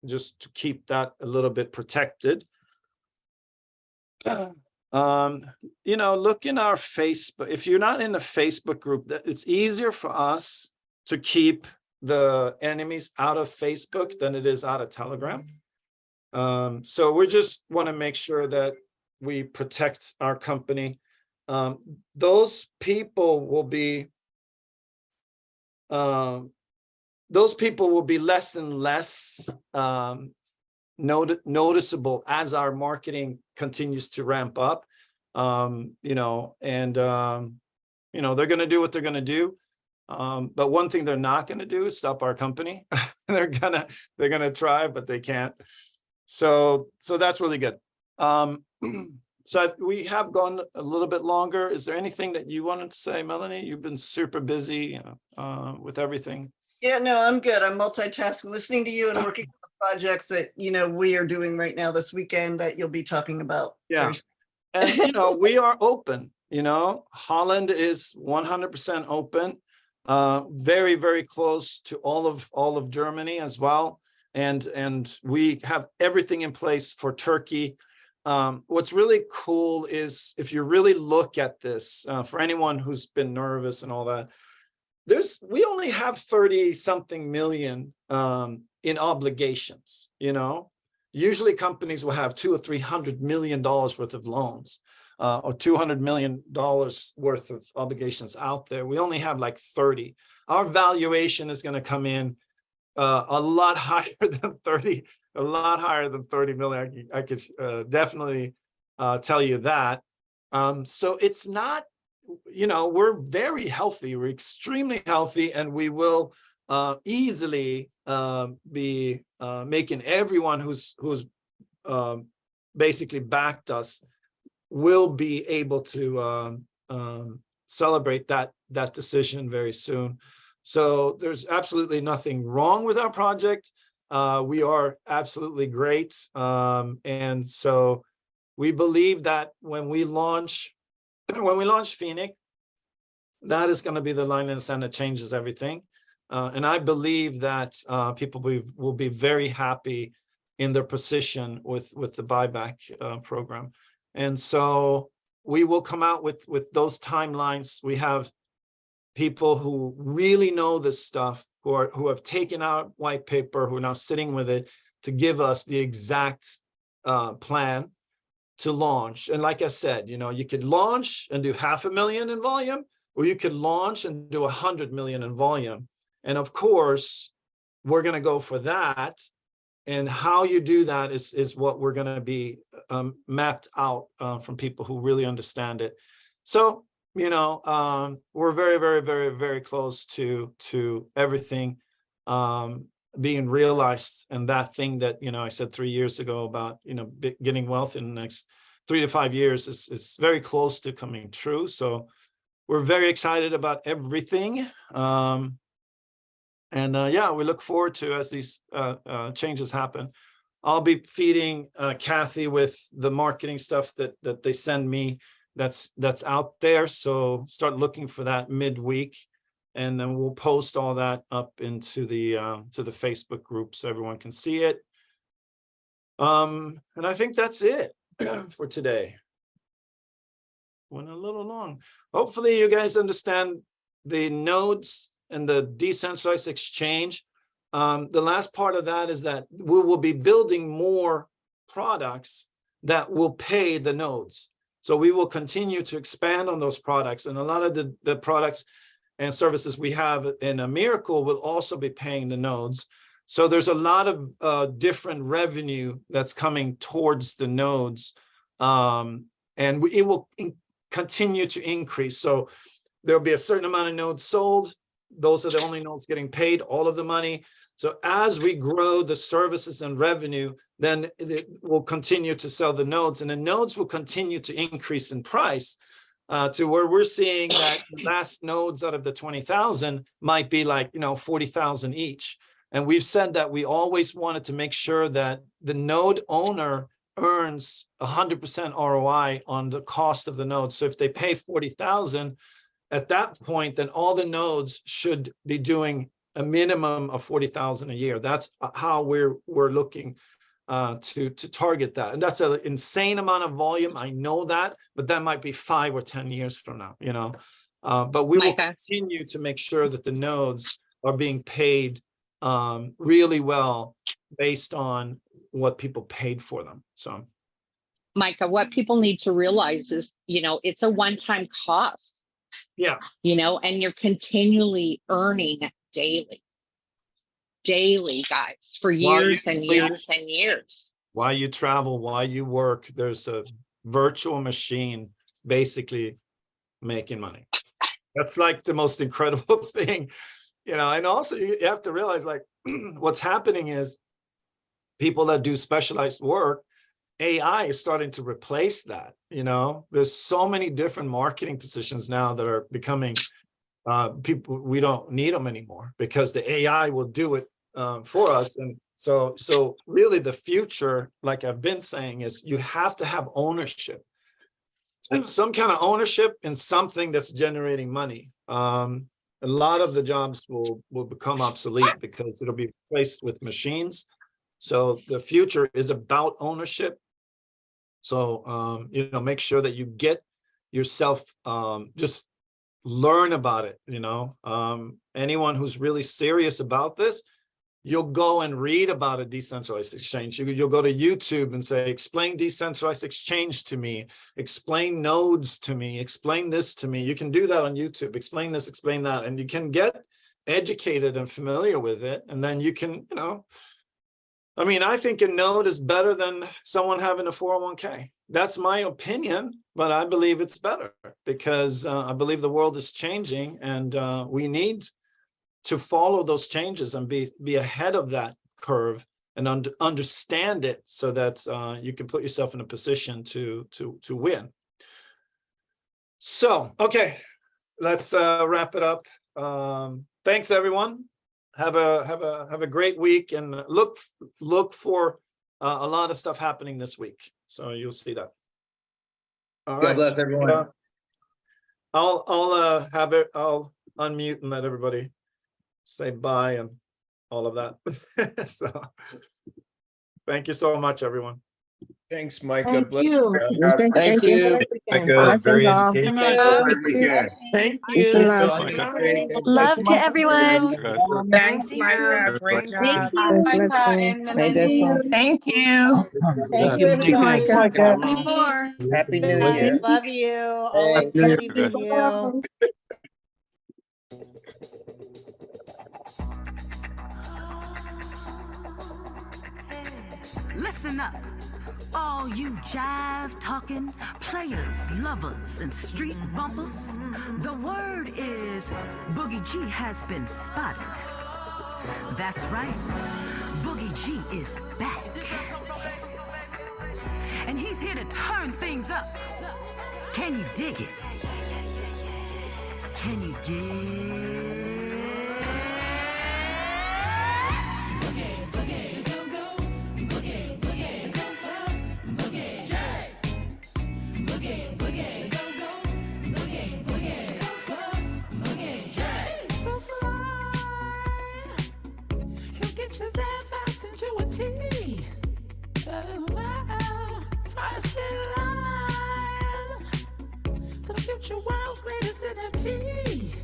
just to keep that a little bit protected. Look in our Facebook. If you're not in the Facebook group, it's easier for us to keep the enemies out of Facebook than it is out of Telegram. So we just want to make sure that we protect our company. Those people will be less and less noticeable as our marketing continues to ramp up. They're going to do what they're going to do. But one thing they're not going to do is stop our company. they're gonna try, but they can't. So that's really good. So we have gone a little bit longer. Is there anything that you wanted to say, Melanie? You've been super busy with everything. Yeah, no, I'm good. I'm multitasking, listening to you and working on the projects that, we are doing right now this weekend that you'll be talking about. Yeah. And, we are open, Holland is 100% open, very, very close to all of Germany as well. And we have everything in place for Turkey. What's really cool is if you really look at this, for anyone who's been nervous and all that, we only have 30 something million in obligations. Usually companies will have $200 or $300 million worth of loans, or $200 million worth of obligations out there. We only have like 30. Our valuation is going to come in a lot higher than 30, a lot higher than 30 million. I could definitely tell you that. So it's not we're very healthy. We're extremely healthy, and we will easily be making everyone who's basically backed us will be able to celebrate that decision very soon. So there's absolutely nothing wrong with our project. We are absolutely great, and so we believe that when we launch Phoenix, that is going to be the line in the sand that changes everything. And I believe that people will be very happy in their position with the buyback program. And so we will come out with those timelines. We have people who really know this stuff, who have taken out white paper, who are now sitting with it to give us the exact plan to launch. And like I said, you could launch and do 500,000 in volume, or you could launch and do 100 million in volume. And of course, we're going to go for that. And how you do that is what we're going to be mapped out from people who really understand it. So, we're very, very, very, very close to everything being realized. And that thing that, I said 3 years ago about, getting wealth in the next 3 to 5 years is very close to coming true. So we're very excited about everything. Yeah, we look forward to, as these changes happen. I'll be feeding Kathy with the marketing stuff that they send me that's out there. So start looking for that midweek, and then we'll post all that up into the Facebook group so everyone can see it. And I think that's it for today. Went a little long. Hopefully you guys understand the nodes and the decentralized exchange. The last part of that is that we will be building more products that will pay the nodes. So we will continue to expand on those products, and a lot of the products and services we have in a Miracle will also be paying the nodes. So there's a lot of different revenue that's coming towards the nodes, and it will continue to increase. So there'll be a certain amount of nodes sold. Those are the only nodes getting paid all of the money. So as we grow the services and revenue, then it will continue to sell the nodes, and the nodes will continue to increase in price to where we're seeing that the last nodes out of the 20,000 might be like, 40,000 each. And we've said that we always wanted to make sure that the node owner earns 100% ROI on the cost of the node. So if they pay 40,000, at that point, then all the nodes should be doing a minimum of 40,000 a year. That's how we're looking to target that. And that's an insane amount of volume. I know that, but that might be 5 or 10 years from now, but we will continue to make sure that the nodes are being paid really well based on what people paid for them. So, Micah, what people need to realize is, it's a one-time cost. Yeah. And you're continually earning daily, guys, for years and years and years. While you travel, while you work, there's a virtual machine basically making money. That's like the most incredible thing, and also you have to realize, like, what's happening is people that do specialized work, AI is starting to replace that. There's so many different marketing positions now that are becoming people, we don't need them anymore because the AI will do it for us. And so really the future, like I've been saying, is you have to have ownership, some kind of ownership in something that's generating money. A lot of the jobs will become obsolete because it'll be replaced with machines. So the future is about ownership. So, make sure that you get yourself, just learn about it. Anyone who's really serious about this, you'll go and read about a decentralized exchange. You'll go to YouTube and say, explain decentralized exchange to me, explain nodes to me, explain this to me. You can do that on YouTube, explain this, explain that, and you can get educated and familiar with it. And then you can, I think a node is better than someone having a 401k. that's my opinion, but I believe it's better because I believe the world is changing, and we need to follow those changes and be ahead of that curve and understand it so that you can put yourself in a position to win. So, okay, let's wrap it up. Thanks, everyone. Have a great week, and look for a lot of stuff happening this week. So you'll see that. All God right. bless everyone. I'll unmute and let everybody say bye and all of that. So thank you so much, everyone. Thanks, Micah. Thank Bless you. guys. Thank you. Micah, very Blessings all. educational. Thank Peace and love. Love to everyone. Thanks, Micah. Great job. Thank you. Thank you, everyone. More. Happy New Year. Love you. Always Thanks. believe in you. Listen up, all you jive talking players, lovers, and street bumpers. The word is Boogie G has been spotted. That's right, Boogie G is back. And he's here to turn things up. Can you dig it? Can you dig? You're there fast into a T. Oh, wow. First in line. The future world's greatest NFT.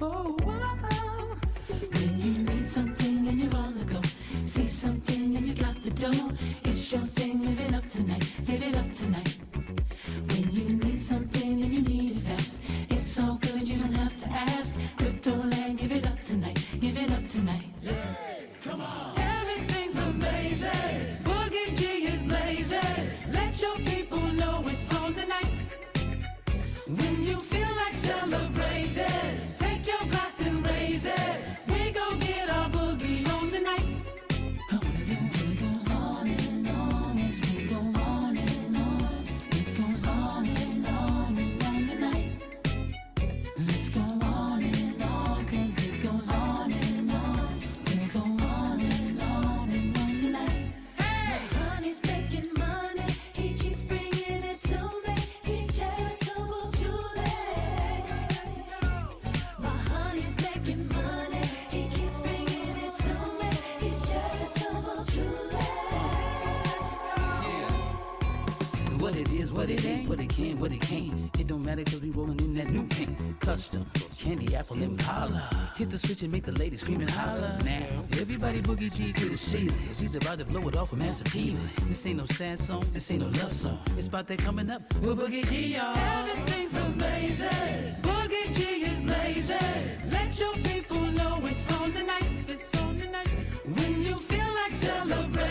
Oh, wow. When you need something and you're on the go, see something and you got the dough. It's your thing, live it up tonight, live it up tonight. When you need something and you need it fast, it's all good, you don't have to ask. Crypto land, give it up tonight, give it up tonight. Come on. Everything's amazing. Boogie G is blazing. Let your people know it's on tonight. When you feel like celebration, take your glass and raise it. We gon' get our boogie on tonight. It goes on and on as we go on and on. It goes on and on and on tonight. Let's go on and on, 'cause it goes on and on. We'll go on and on and on tonight. Hey! My honey's making money. He keeps bringing it to me. He's charitable Julie. My honey's making money. He keeps bringing it to me. He's charitable Julie. What it is, what it ain't, what it can, what it can't. It don't matter 'cause we rolling in that new paint. Custom, candy apple Impala. Hit the switch and make the ladies scream and holler. Now, everybody Boogie G to the ceiling. 'Cause he's about to blow it off from Massapequa. This ain't no sad song, this ain't no love song. It's about that coming up with Boogie G, y'all. Everything's amazing. Boogie G is blazing. Let your people know it's on tonight. It's on tonight. When you feel like celebrating.